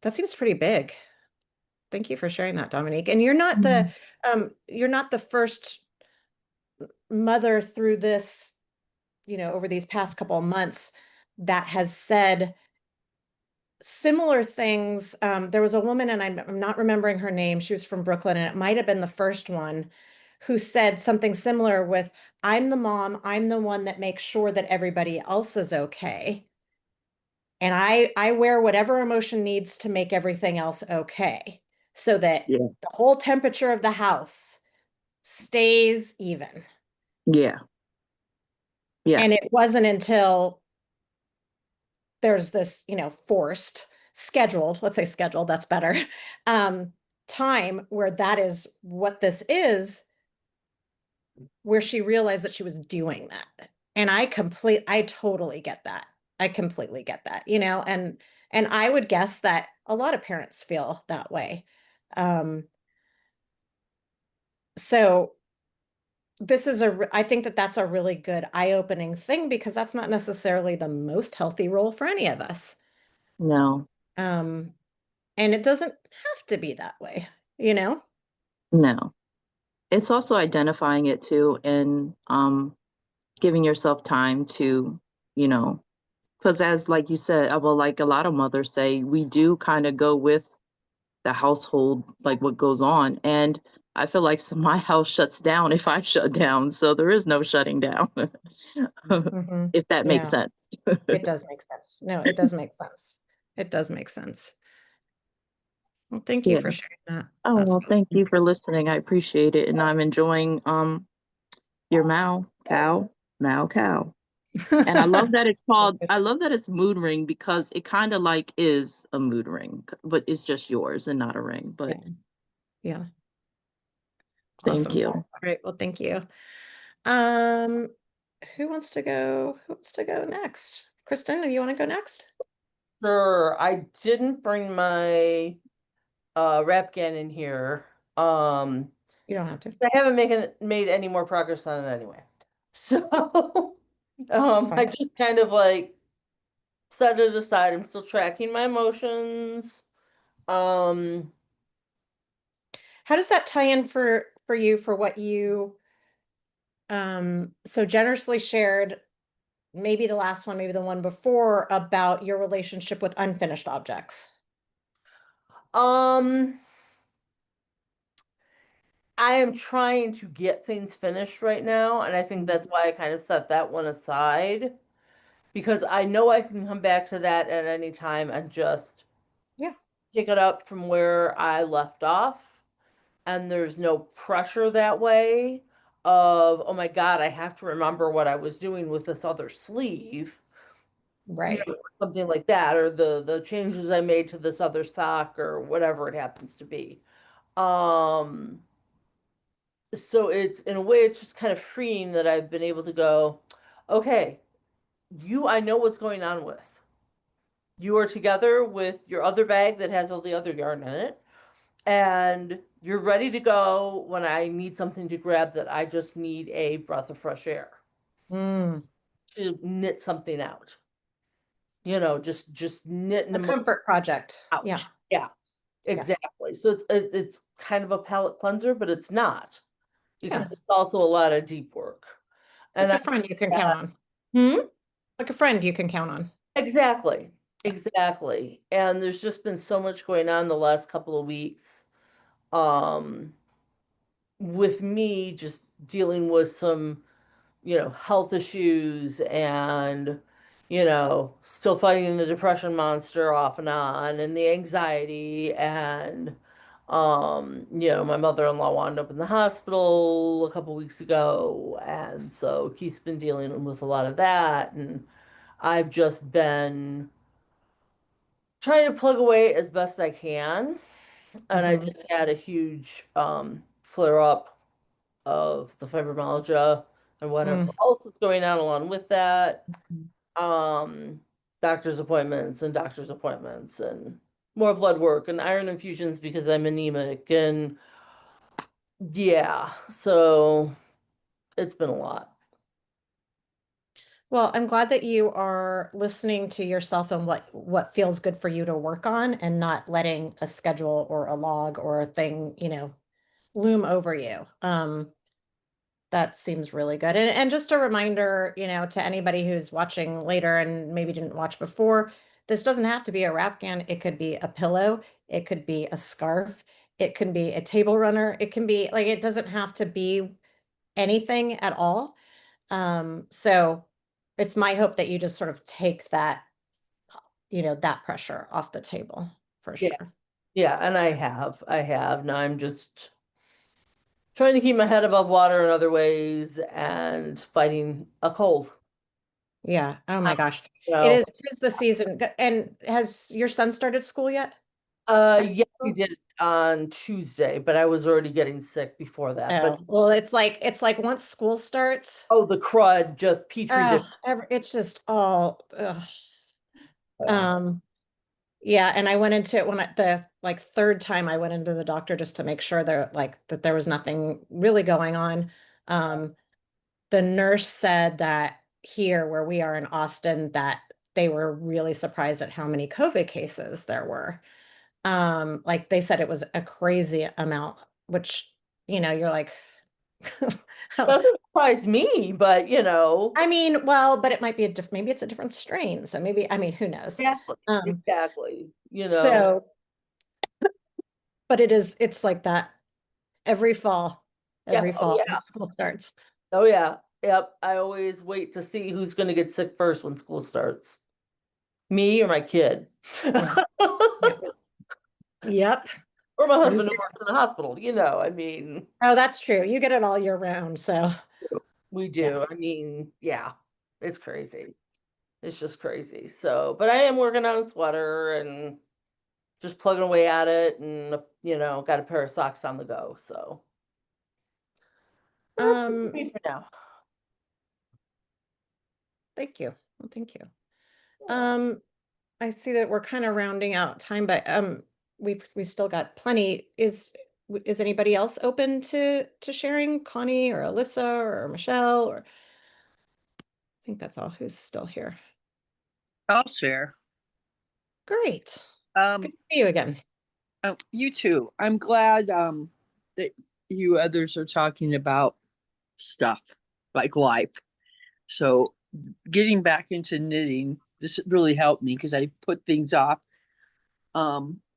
Speaker 1: That seems pretty big. Thank you for sharing that, Dominique. And
Speaker 3: Mhm.
Speaker 1: you're not the first mother through this, over these past couple of months that has said similar things. There was a woman, and I'm not remembering her name. She was from Brooklyn, and it might have been the first one who said something similar with, I'm the mom, I'm the one that makes sure that everybody else is okay. And I wear whatever emotion needs to make everything else okay, so that
Speaker 3: Yeah.
Speaker 1: the whole temperature of the house stays even.
Speaker 3: Yeah. Yeah.
Speaker 1: And it wasn't until there's this, forced, scheduled, let's say scheduled, that's better, um, time where that is what this is, where she realized that she was doing that. And I totally get that. I completely get that, and I would guess that a lot of parents feel that way. Um, so I think that that's a really good eye-opening thing, because that's not necessarily the most healthy role for any of us.
Speaker 3: No,
Speaker 1: Um, and it doesn't have to be that way, you know?
Speaker 3: no. It's also identifying it too and giving yourself time to, you know, because as like you said, well, like a lot of mothers say, we do kind of go with the household, like what goes on. And I feel like my house shuts down if I shut down. So there is no shutting down,
Speaker 1: Hmm.
Speaker 3: if that makes
Speaker 1: Yeah,
Speaker 3: sense.
Speaker 1: it does make sense. No, it does make sense. It does make sense. Well, thank you
Speaker 3: Yeah.
Speaker 1: for sharing that.
Speaker 3: Oh,
Speaker 1: That's
Speaker 3: well, thank you for listening. I appreciate it. And I'm enjoying your Mao cow. And
Speaker 1: That's good.
Speaker 3: I love that it's mood ring because it kind of like is a mood ring, but it's just yours and not a ring. But
Speaker 1: Yeah. Yeah.
Speaker 3: thank
Speaker 1: Awesome.
Speaker 3: you.
Speaker 1: All right. Well, thank you. Um, who wants to go? Who wants to go next? Kristen, do you want to go next?
Speaker 4: Sure, I didn't bring my Wrapghan in here.
Speaker 1: You don't have to.
Speaker 4: I haven't made any more progress on it anyway. So
Speaker 1: It's
Speaker 4: I
Speaker 1: fine.
Speaker 4: just kind of like set it aside. I'm still tracking my emotions. Um
Speaker 1: How does that tie in for you, for what you so generously shared, maybe the last one, maybe the one before, about your relationship with unfinished objects?
Speaker 4: um I am trying to get things finished right now, and I think that's why I kind of set that one aside because I know I can come back to that at any time and just
Speaker 1: Yeah,
Speaker 4: pick it up from where I left off. And there's no pressure that way of, oh my God, I have to remember what I was doing with this other sleeve,
Speaker 1: right.
Speaker 4: something like that, or the changes I made to this other sock or whatever it happens to be. Um, so it's in a way it's just kind of freeing that I've been able to go, okay, I know what's going on with. You are together with your other bag that has all the other yarn in it, and you're ready to go when I need something to grab that I just need a breath of fresh air
Speaker 1: Mm,
Speaker 4: to knit something out. Just knit an
Speaker 1: a
Speaker 4: emotion
Speaker 1: comfort project.
Speaker 4: out.
Speaker 1: Yeah,
Speaker 4: Yeah,
Speaker 1: yeah,
Speaker 4: exactly. So it's kind of a palate cleanser, but it's not because
Speaker 1: yeah.
Speaker 4: it's also a lot of deep work.
Speaker 1: It's
Speaker 4: And
Speaker 1: like
Speaker 4: I
Speaker 1: a friend you can count
Speaker 4: that,
Speaker 1: on.
Speaker 4: hmm?
Speaker 1: Like a friend you can count on.
Speaker 4: Exactly.
Speaker 1: Yeah.
Speaker 4: Exactly. And there's just been so much going on the last couple of weeks. Um, with me just dealing with some health issues and, still fighting the depression monster off and on and the anxiety and, my mother-in-law wound up in the hospital a couple weeks ago. And so Keith's been dealing with a lot of that. And I've just been trying to plug away as best I can. And I
Speaker 1: Hmm.
Speaker 4: just had a huge, flare up of the fibromyalgia and whatever
Speaker 1: Mm.
Speaker 4: else is going on along with that. Um, doctor's appointments and more blood work and iron infusions because I'm anemic and yeah, so it's been a lot.
Speaker 1: Well, I'm glad that you are listening to yourself and what feels good for you to work on, and not letting a schedule or a log or a thing, loom over you. That seems really good. And just a reminder, to anybody who's watching later and maybe didn't watch before, this doesn't have to be a Wrapghan. It could be a pillow. It could be a scarf. It can be a table runner. It can be like, it doesn't have to be anything at all. So it's my hope that you just sort of take that, that pressure off the table for
Speaker 4: Yeah.
Speaker 1: sure.
Speaker 4: Yeah, and I have. Now I'm just trying to keep my head above water in other ways and fighting a cold.
Speaker 1: Yeah. Oh my gosh.
Speaker 4: You
Speaker 1: It
Speaker 4: know,
Speaker 1: is, 'tis the season. And has your son started school yet?
Speaker 4: yeah, we did it on Tuesday, but I was already getting sick before that. But
Speaker 1: Oh, well, it's like once school starts,
Speaker 4: oh, the crud, just petri dish.
Speaker 1: it's just all, ugh.
Speaker 4: Yeah.
Speaker 1: Um, yeah, and I went into it when the like third time I went into the doctor just to make sure that there was nothing really going on. Um, the nurse said that here where we are in Austin, that they were really surprised at how many COVID cases there were. Like they said it was a crazy amount, which, you're like,
Speaker 4: Doesn't surprise me, but
Speaker 1: I mean, well, but it might be maybe it's a different strain. So maybe, I mean, who knows?
Speaker 4: exactly,
Speaker 1: Um,
Speaker 4: exactly.
Speaker 1: so, but it's like that every fall,
Speaker 4: Yeah,
Speaker 1: every
Speaker 4: oh
Speaker 1: fall when
Speaker 4: yeah,
Speaker 1: school starts.
Speaker 4: oh yeah, yep. I always wait to see who's going to get sick first when school starts. Me or my kid.
Speaker 1: Yeah. Yep. Yep.
Speaker 4: Or my
Speaker 1: Pretty
Speaker 4: husband who
Speaker 1: sure.
Speaker 4: works in the hospital, I mean,
Speaker 1: Oh, that's true. You get it all year round. So
Speaker 4: we
Speaker 1: yeah.
Speaker 4: do. I mean, yeah, it's crazy. It's just crazy. So, but I am working on a sweater and just plugging away at it and, got a pair of socks on the go. So, but that's
Speaker 1: Um,
Speaker 4: me for now.
Speaker 1: Thank you. Well, thank you.
Speaker 4: Yeah.
Speaker 1: Um, I see that we're kind of rounding out time, but we've still got plenty. Is anybody else open to sharing? Connie or Alyssa or Michelle, or I think that's all who's still here.
Speaker 5: I'll share.
Speaker 1: Great. Good
Speaker 5: Um,
Speaker 1: to see you again.
Speaker 5: you too. I'm glad that you others are talking about stuff like life. So getting back into knitting, this really helped me because I put things off.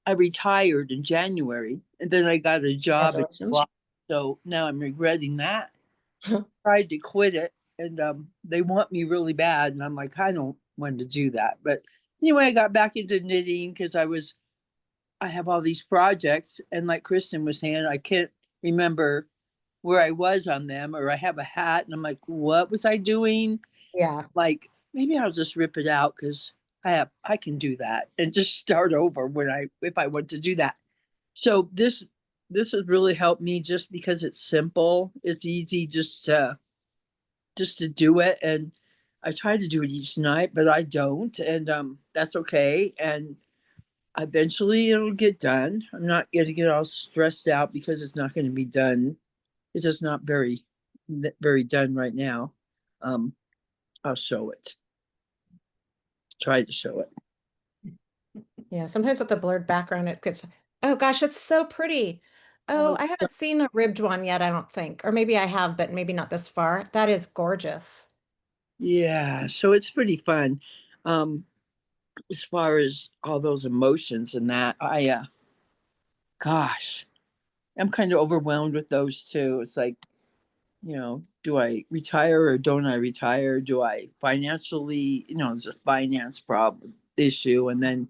Speaker 5: I retired in January and then I got a job in
Speaker 1: Congratulations.
Speaker 5: July. So now I'm regretting that. Tried to quit it and they want me really bad and I'm like, I don't want to do that. But anyway, I got back into knitting because I have all these projects, and like Kristen was saying, I can't remember where I was on them, or I have a hat, and I'm like, what was I doing?
Speaker 1: Yeah.
Speaker 5: Like, maybe I'll just rip it out because I can do that and just start over if I want to do that. So this has really helped me just because it's simple. It's easy just to do it, and I try to do it each night, but I don't, and that's okay. And eventually it'll get done. I'm not going to get all stressed out because it's not going to be done. It's just not very done right now. Um, I'll show it. Try to show it.
Speaker 1: Yeah. Sometimes with the blurred background, it gets, oh gosh, it's so pretty. Oh,
Speaker 5: Oh,
Speaker 1: I haven't seen a ribbed one yet, I don't think. Or maybe I have, but maybe not this far. That is gorgeous.
Speaker 5: yeah. So it's pretty fun. Um, as far as all those emotions and that, gosh, I'm kind of overwhelmed with those too. It's like, do I retire or don't I retire? Do I financially, there's a finance problem issue. And then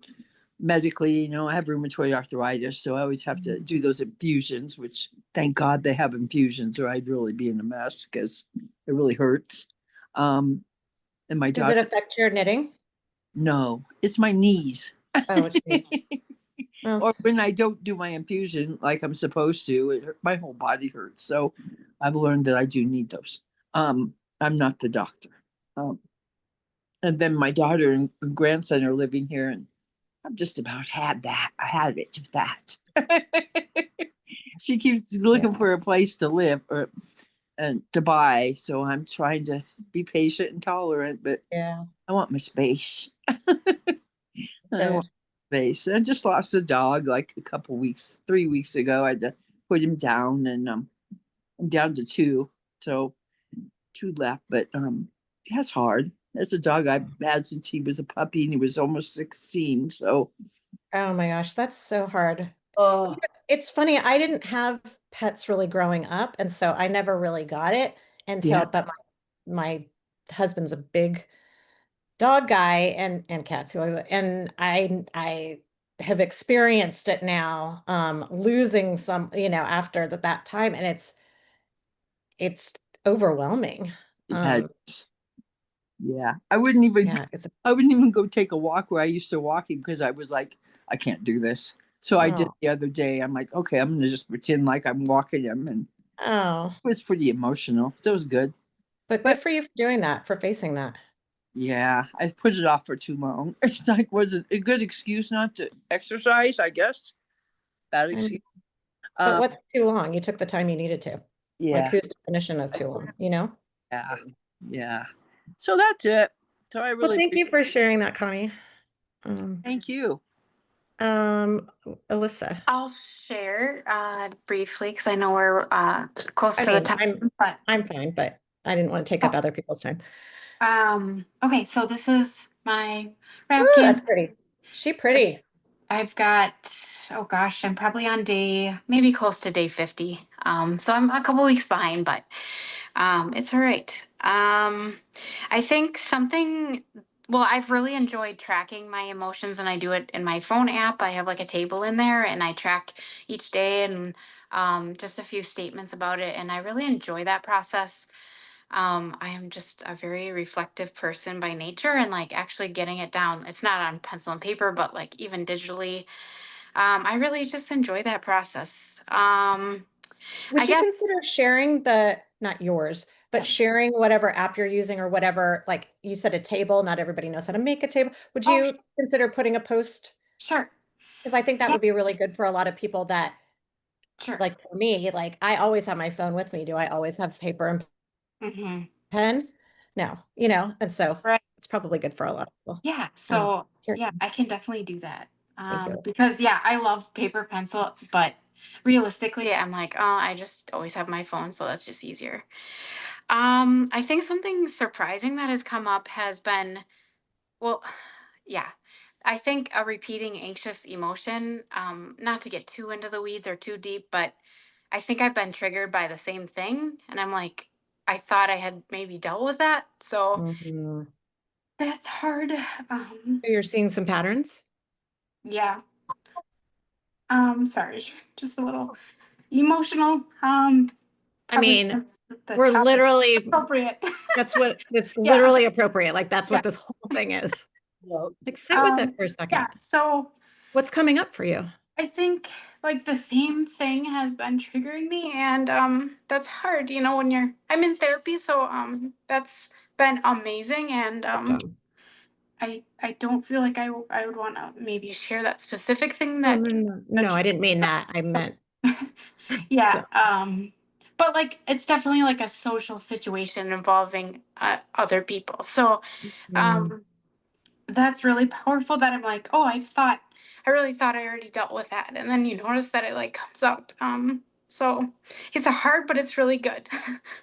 Speaker 5: medically, I have rheumatoid arthritis. So I always have to do those infusions, which thank God they have infusions or I'd really be in a mess because it really hurts. And my
Speaker 1: Does it
Speaker 5: doctor,
Speaker 1: affect your knitting?
Speaker 5: no, it's my knees.
Speaker 1: Oh, jeez. Well,
Speaker 5: Or when I don't do my infusion like I'm supposed to, my whole body hurts. So I've learned that I do need those. I'm not the doctor. Um, and then my daughter and grandson are living here, and I've just about had that. I had it with that. She keeps looking
Speaker 1: yeah.
Speaker 5: for a place to live or and to buy, so I'm trying to be patient and tolerant. But
Speaker 1: Yeah.
Speaker 5: I want my space. I
Speaker 1: Good.
Speaker 5: want space. I just lost a dog like a couple weeks, 3 weeks ago. I had to put him down, and I'm down to two, so two left. But yeah, it's hard. It's a dog I've had since he was a puppy and he was almost 16. So
Speaker 1: Oh my gosh, that's so hard.
Speaker 4: Oh,
Speaker 1: It's funny, I didn't have pets really growing up, and so I never really got it
Speaker 5: yeah,
Speaker 1: but my husband's a big dog guy and cats and I have experienced it now, losing some, after that time, and it's overwhelming.
Speaker 5: yeah, yeah. I wouldn't even
Speaker 1: Yeah, it's
Speaker 5: I wouldn't even go take a walk where I used to walking because I was like, I can't do this. So I did
Speaker 1: oh,
Speaker 5: the other day. I'm like, okay, I'm gonna just pretend like I'm walking him, and
Speaker 1: oh,
Speaker 5: it was pretty emotional. So it was good.
Speaker 1: but good
Speaker 5: But
Speaker 1: for you for doing that, for facing that.
Speaker 5: yeah, I put it off for too long. It's like, was it a good excuse not to exercise? I guess bad
Speaker 1: I
Speaker 5: excuse.
Speaker 1: mean, but
Speaker 5: Um,
Speaker 1: what's too long? You took the time you needed to. Like,
Speaker 5: yeah,
Speaker 1: whose definition of too long, you know?
Speaker 5: yeah, yeah. So that's it. So I
Speaker 1: Well,
Speaker 5: really
Speaker 1: thank you for sharing that, Connie. Um,
Speaker 5: thank you.
Speaker 1: um, Alyssa.
Speaker 6: I'll share briefly because I know we're close
Speaker 1: I
Speaker 6: to the
Speaker 1: mean,
Speaker 6: time, but
Speaker 1: I'm fine, but I didn't want to take up
Speaker 6: oh,
Speaker 1: other people's time.
Speaker 6: okay, so this is my
Speaker 1: Ooh, that's
Speaker 6: Wrapkin.
Speaker 1: pretty. She pretty.
Speaker 6: I've got, oh gosh, I'm probably on maybe close to day 50. So I'm a couple weeks behind, but it's all right. I think well, I've really enjoyed tracking my emotions and I do it in my phone app. I have like a table in there and I track each day and just a few statements about it. And I really enjoy that process. I am just a very reflective person by nature and like actually getting it down. It's not on pencil and paper, but like even digitally. I really just enjoy that process. I
Speaker 1: Would you
Speaker 6: guess,
Speaker 1: consider sharing not yours, but
Speaker 6: yeah.
Speaker 1: sharing whatever app you're using or whatever, like you said, a table, not everybody knows how to make a table. Would
Speaker 6: Oh,
Speaker 1: you consider putting a post?
Speaker 6: sure.
Speaker 1: Because I think that
Speaker 6: Yeah,
Speaker 1: would be really good for a lot of people that,
Speaker 6: sure.
Speaker 1: like for me, like I always have my phone with me. Do I always have paper and
Speaker 6: Hmm.
Speaker 1: pen? No, and so
Speaker 6: Right.
Speaker 1: it's probably good for a lot of people.
Speaker 6: Yeah.
Speaker 1: Um,
Speaker 6: So
Speaker 1: here,
Speaker 6: yeah, I can definitely do that.
Speaker 1: thank you.
Speaker 6: Because yeah, I love paper pencil, but realistically, I'm like, oh, I just always have my phone, so that's just easier. I think something surprising that has come up has been, well, yeah, I think a repeating anxious emotion, not to get too into the weeds or too deep, but I think I've been triggered by the same thing. And I'm like, I thought I had maybe dealt with that. So
Speaker 1: Mhm.
Speaker 6: that's hard.
Speaker 1: So you're seeing some patterns?
Speaker 6: Yeah. Sorry, just a little emotional.
Speaker 1: I
Speaker 6: Probably
Speaker 1: mean,
Speaker 6: that's the
Speaker 1: we're
Speaker 6: topic's
Speaker 1: literally,
Speaker 6: appropriate.
Speaker 1: it's
Speaker 6: Yeah.
Speaker 1: literally appropriate. Like that's
Speaker 6: Yeah.
Speaker 1: what this whole thing is.
Speaker 4: no.
Speaker 1: Like sit with it for a
Speaker 6: Yeah.
Speaker 1: second.
Speaker 6: So
Speaker 1: What's coming up for you?
Speaker 6: I think like the same thing has been triggering me and that's hard, when I'm in therapy, so that's been amazing and
Speaker 1: Awesome.
Speaker 6: I don't feel like I would want to maybe share that specific thing
Speaker 1: Oh,
Speaker 6: that
Speaker 1: no, no,
Speaker 6: that
Speaker 1: no, I didn't mean that. I meant,
Speaker 6: yeah,
Speaker 1: so,
Speaker 6: but like it's definitely like a social situation involving other people. So
Speaker 1: mm,
Speaker 6: um that's really powerful that I'm like, oh, I really thought I already dealt with that. And then you notice that it like comes up. So it's a hard, but it's really good.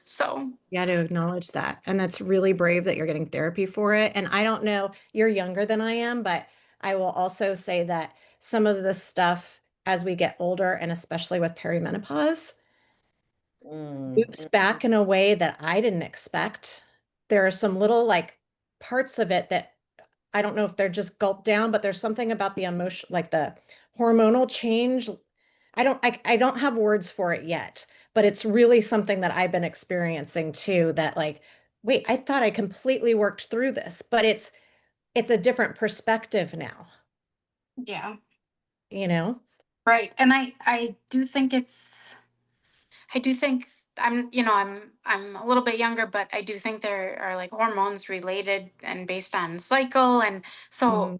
Speaker 6: So
Speaker 1: yeah, to acknowledge that. And that's really brave that you're getting therapy for it. And I don't know, you're younger than I am, but I will also say that some of the stuff as we get older, and especially with perimenopause, loops
Speaker 4: Mm.
Speaker 1: back in a way that I didn't expect. There are some little like parts of it that I don't know if they're just gulped down, but there's something about the emotion, like the hormonal change. I don't have words for it yet, but it's really something that I've been experiencing too, that like, wait, I thought I completely worked through this, but it's a different perspective now,
Speaker 6: yeah,
Speaker 1: you know?
Speaker 6: right. And I do think I'm a little bit younger, but I do think there are like hormones related and based on cycle. And so
Speaker 1: Mm,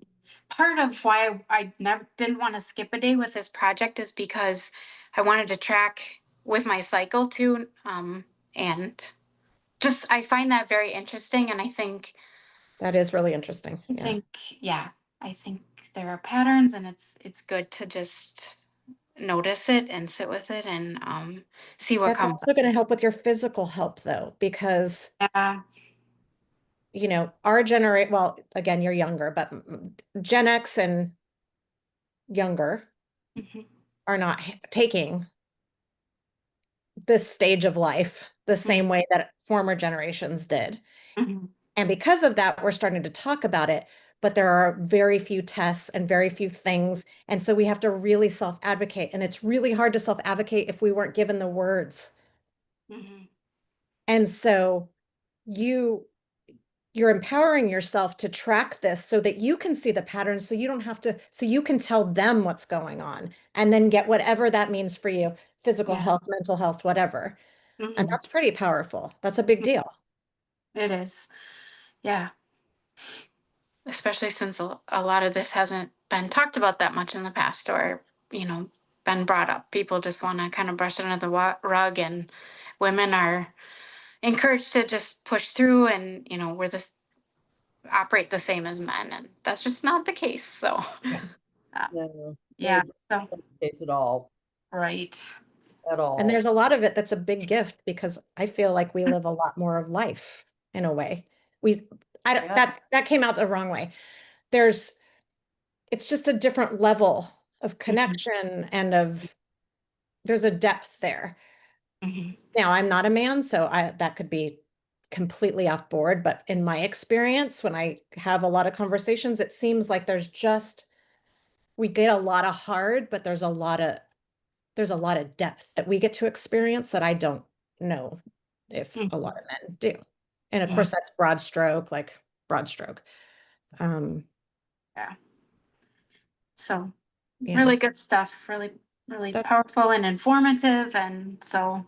Speaker 6: part of why I never didn't want to skip a day with this project is because I wanted to track with my cycle too. And just I find that very interesting. And
Speaker 1: that is really interesting.
Speaker 6: I
Speaker 1: Yeah.
Speaker 6: think, yeah, I think there are patterns and it's good to just notice it and sit with it and see what
Speaker 1: That's
Speaker 6: comes up.
Speaker 1: also going to help with your physical health though, because
Speaker 6: Yeah.
Speaker 1: you know, our generation, well, again, you're younger, but Gen X and younger
Speaker 6: Mhm.
Speaker 1: are not taking this stage of life the same way that former generations did.
Speaker 6: Mhm.
Speaker 1: And because of that, we're starting to talk about it, but there are very few tests and very few things. And so we have to really self-advocate. And it's really hard to self-advocate if we weren't given the words.
Speaker 6: Mhm.
Speaker 1: And so you you're empowering yourself to track this so that you can see the patterns, so you don't have to, so you can tell them what's going on and then get whatever that means for you, physical
Speaker 6: Yeah.
Speaker 1: health, mental health, whatever. And
Speaker 6: Mhm.
Speaker 1: that's pretty powerful. That's a big deal.
Speaker 6: It is. Yeah. Especially since a lot of this hasn't been talked about that much in the past or, you know, been brought up. People just want to kind of brush it under the rug, and women are encouraged to just push through, and, you know, we're this operate the same as men, and that's just not the case. So,
Speaker 1: Yeah.
Speaker 4: No,
Speaker 6: yeah.
Speaker 4: it's
Speaker 6: So,
Speaker 4: not the case at all.
Speaker 6: right.
Speaker 4: At all.
Speaker 1: And there's a lot of it that's a big gift because I feel like we live a lot more of life in a way. We, I don't,
Speaker 4: Yeah.
Speaker 1: that came out the wrong way. There's, it's just a different level of connection and of, there's a depth there.
Speaker 6: Mhm.
Speaker 1: Now, I'm not a man, so that could be completely off board, but in my experience, when I have a lot of conversations, it seems like we get a lot of hard, but there's a lot of depth that we get to experience that I don't know if a lot of men do. And of
Speaker 6: Yeah.
Speaker 1: course, that's broad stroke, like broad stroke.
Speaker 6: Yeah. So,
Speaker 1: Yeah,
Speaker 6: really good stuff. Really, really
Speaker 1: that's
Speaker 6: powerful and informative. And so,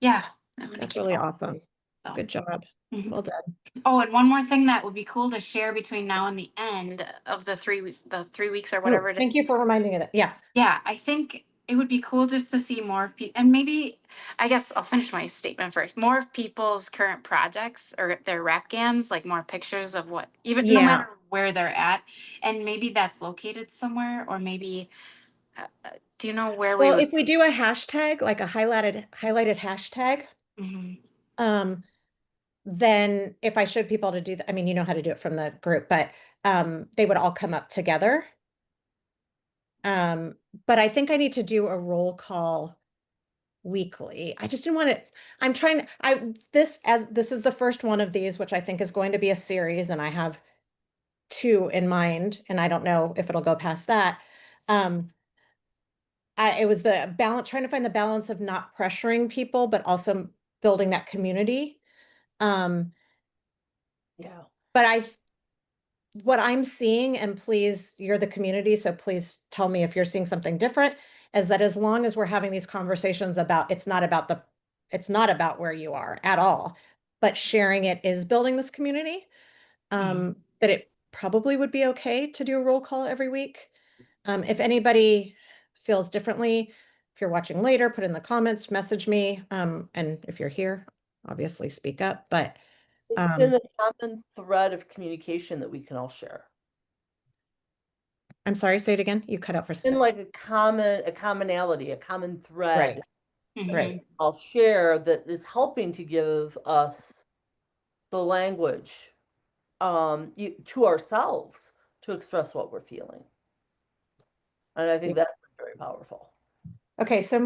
Speaker 6: yeah, I'm gonna
Speaker 1: that's
Speaker 6: keep
Speaker 1: really
Speaker 6: going.
Speaker 1: awesome.
Speaker 6: So,
Speaker 1: Good job.
Speaker 6: mhm.
Speaker 1: Well done.
Speaker 6: Oh, and one more thing that would be cool to share between now and the end of the 3 weeks or
Speaker 1: Oh,
Speaker 6: whatever it
Speaker 1: thank you
Speaker 6: is.
Speaker 1: for reminding me of that. Yeah.
Speaker 6: Yeah, I think it would be cool just to see more of people, and maybe, I guess I'll finish my statement first. More of people's current projects or their Wrapghans, like more pictures of what, even no
Speaker 1: Yeah.
Speaker 6: matter where they're at, and maybe that's located somewhere, or maybe, do you know where we
Speaker 1: Well,
Speaker 6: would?
Speaker 1: if we do a hashtag, like a highlighted hashtag,
Speaker 6: Mhm.
Speaker 1: um, then if I showed people to do that, I mean, you know how to do it from the group, but they would all come up together. Um, but I think I need to do a roll call weekly. I just didn't want it. I'm trying, this is the first one of these, which I think is going to be a series, and I have two in mind, and I don't know if it'll go past that. It was the balance, trying to find the balance of not pressuring people, but also building that community. Um,
Speaker 4: Yeah.
Speaker 1: but what I'm seeing, and please, you're the community, so please tell me if you're seeing something different, is that as long as we're having these conversations about, it's not about where you are at all, but sharing it is building this community, that it probably would be okay to do a roll call every week. If anybody feels differently, if you're watching later, put in the comments, message me. And if you're here, obviously speak up, but
Speaker 4: It's been a common thread of communication that we can all share.
Speaker 1: I'm sorry, say it again. You cut out for a
Speaker 4: In
Speaker 1: second.
Speaker 4: like a commonality, a common thread.
Speaker 1: Right,
Speaker 4: that
Speaker 1: right.
Speaker 4: we I'll share that is helping to give us the language to ourselves to express what we're feeling. And I think that's very powerful.
Speaker 1: Okay, so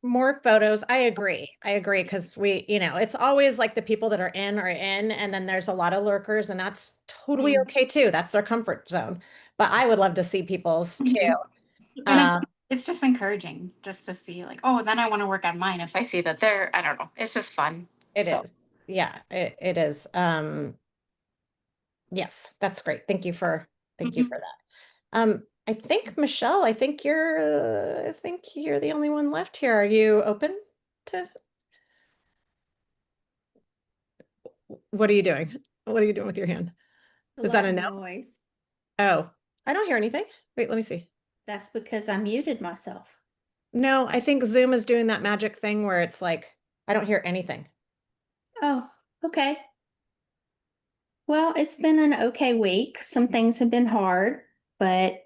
Speaker 1: more photos. I agree. Because it's always like the people that are in, and then there's a lot of lurkers, and that's totally okay too. That's their comfort zone. But I would love to see people's too.
Speaker 6: And it's just encouraging just to see, like, oh, then I want to work on mine if I see that they're, I don't know, it's just fun.
Speaker 1: It
Speaker 6: So,
Speaker 1: is. Yeah, it is. Yes, that's great. Thank you
Speaker 6: mhm.
Speaker 1: for that. I think Michelle, I think you're the only one left here. Are you open to, what are you doing? What are you doing with your hand?
Speaker 7: A
Speaker 1: Is that
Speaker 7: lot
Speaker 1: a
Speaker 7: of
Speaker 1: no?
Speaker 7: noise.
Speaker 1: Oh, I don't hear anything. Wait, let me see.
Speaker 7: That's because I muted myself.
Speaker 1: No, I think Zoom is doing that magic thing where it's like, I don't hear anything.
Speaker 7: Oh, okay. Well, it's been an okay week. Some things have been hard, but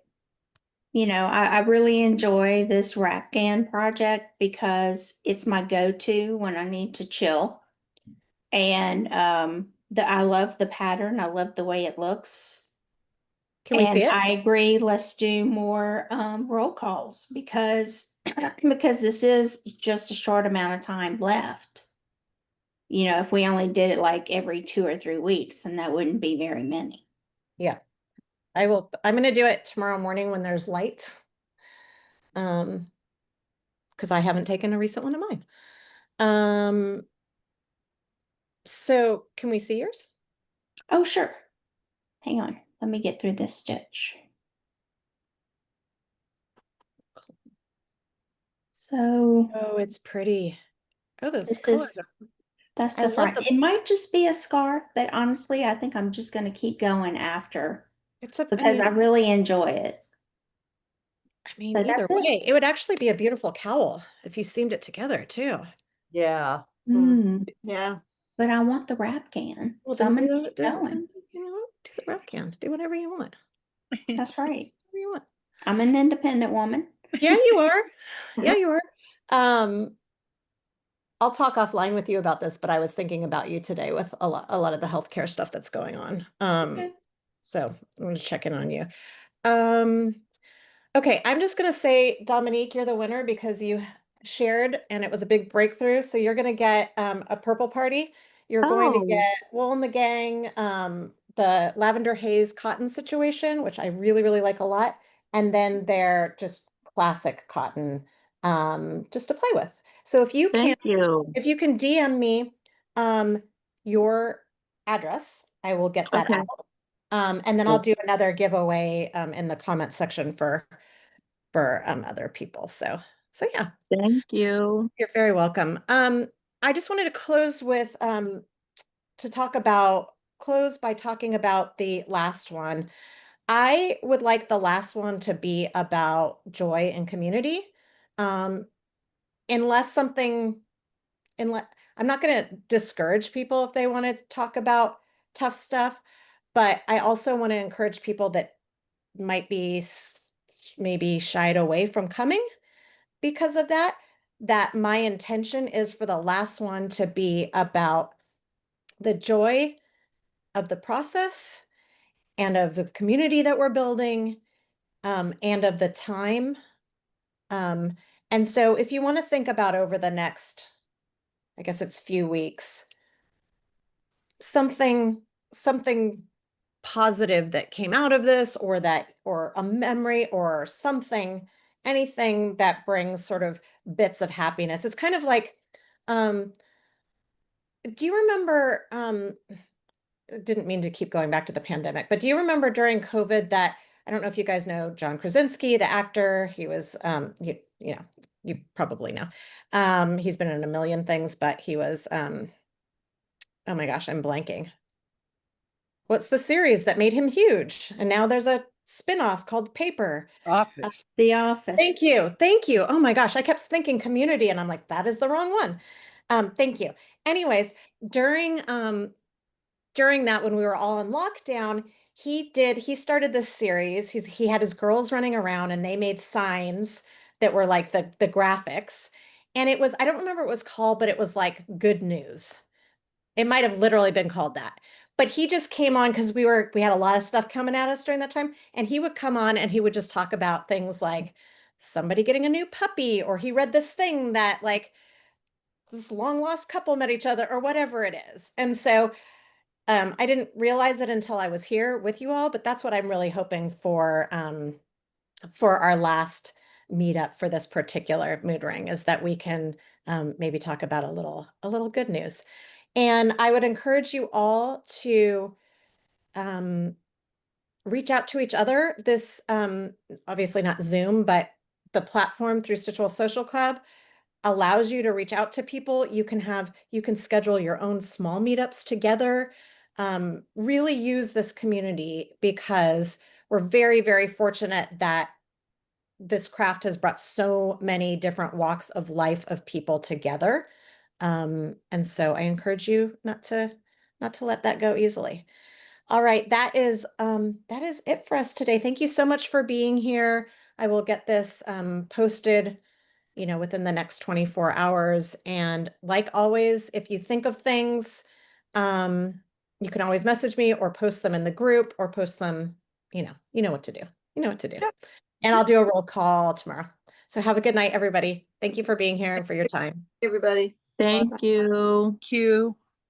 Speaker 7: I really enjoy this Wrapghan project because it's my go-to when I need to chill. And I love the pattern. I love the way it looks.
Speaker 1: Can we see
Speaker 7: And
Speaker 1: it?
Speaker 7: I agree, let's do more roll calls because because this is just a short amount of time left. You know, if we only did it like every 2 or 3 weeks, then that wouldn't be very many.
Speaker 1: Yeah, I'm going to do it tomorrow morning when there's light. Because I haven't taken a recent one of mine. So can we see yours?
Speaker 7: Oh, sure. Hang on. Let me get through this stitch. So
Speaker 1: Oh, it's pretty. Oh, those
Speaker 7: this
Speaker 1: colors.
Speaker 7: is, that's
Speaker 1: I
Speaker 7: the
Speaker 1: love
Speaker 7: front.
Speaker 1: the,
Speaker 7: It might just be a scarf, but honestly, I think I'm just going to keep going after because I really enjoy it.
Speaker 1: I mean,
Speaker 7: So
Speaker 1: either
Speaker 7: that's it.
Speaker 1: way, it would actually be a beautiful cowl if you seamed it together too.
Speaker 4: Yeah.
Speaker 2: Yeah.
Speaker 7: But I want the wrap can.
Speaker 1: Well,
Speaker 7: So
Speaker 1: then
Speaker 7: I'm going to
Speaker 1: do
Speaker 7: keep
Speaker 1: the,
Speaker 7: going.
Speaker 1: you know, what? Do the wrap can. Do whatever you want.
Speaker 7: That's right.
Speaker 1: Whatever you want.
Speaker 7: I'm an independent woman.
Speaker 1: Yeah, you are. Yeah, you are. I'll talk offline with you about this, but I was thinking about you today with a lot of the healthcare stuff that's going on.
Speaker 7: Okay.
Speaker 1: So I'm going to check in on you. Um, Okay, I'm just going to say, Dominique, you're the winner because you shared and it was a big breakthrough. So you're going to get a purple party. You're going to get
Speaker 3: Oh,
Speaker 1: Wool in the Gang, the Lavender Haze cotton situation, which I really, really like a lot. And then they're just classic cotton just to play with. So
Speaker 3: thank you.
Speaker 1: if you can DM me your address, I will get that
Speaker 3: Okay.
Speaker 1: out. And then I'll do another giveaway in the comment section for other people. So yeah,
Speaker 3: Thank you.
Speaker 1: you're very welcome. I just wanted to close with close by talking about the last one. I would like the last one to be about joy and community. Um, unless something unless I'm not going to discourage people if they want to talk about tough stuff, but I also want to encourage people that might be maybe shied away from coming because of that, that my intention is for the last one to be about the joy of the process and of the community that we're building, and of the time. Um, and so if you want to think about over the next, I guess it's few weeks, something positive that came out of this or a memory or something, anything that brings sort of bits of happiness. It's kind of like, um, do you remember, didn't mean to keep going back to the pandemic, but do you remember during COVID that, I don't know if you guys know John Krasinski, the actor, he was, you know, you probably know. He's been in a million things, but he was, oh my gosh, I'm blanking. What's the series that made him huge? And now there's a spin-off called Paper.
Speaker 5: Office.
Speaker 7: The Office.
Speaker 1: Thank you. Thank you. Oh my gosh, I kept thinking Community and I'm like, that is the wrong one. Thank you. Anyways, during that when we were all in lockdown, he started this series. He had his girls running around and they made signs that were like the graphics. And it was, I don't remember what it was called, but it was like good news. It might have literally been called that. But he just came on because we had a lot of stuff coming at us during that time. And he would come on and he would just talk about things like somebody getting a new puppy, or he read this thing that like this long lost couple met each other, or whatever it is. And so I didn't realize it until I was here with you all, but that's what I'm really hoping for our last meetup for this particular mood ring, is that we can maybe talk about a little good news. And I would encourage you all to um, reach out to each other. This obviously not Zoom, but the platform through Stitchwell Social Club allows you to reach out to people. You can schedule your own small meetups together. Really use this community because we're very, very fortunate that this craft has brought so many different walks of life of people together. And so I encourage you not to let that go easily. All right, that is it for us today. Thank you so much for being here. I will get this posted, within the next 24 hours. And like always, if you think of things, um, you can always message me or post them in the group or post them, you know what to do. You know what to do.
Speaker 5: Yep.
Speaker 1: And I'll do a roll call tomorrow. So have a good night, everybody. Thank you for being here and for your time.
Speaker 2: Everybody.
Speaker 3: Thank you.
Speaker 5: Thank you.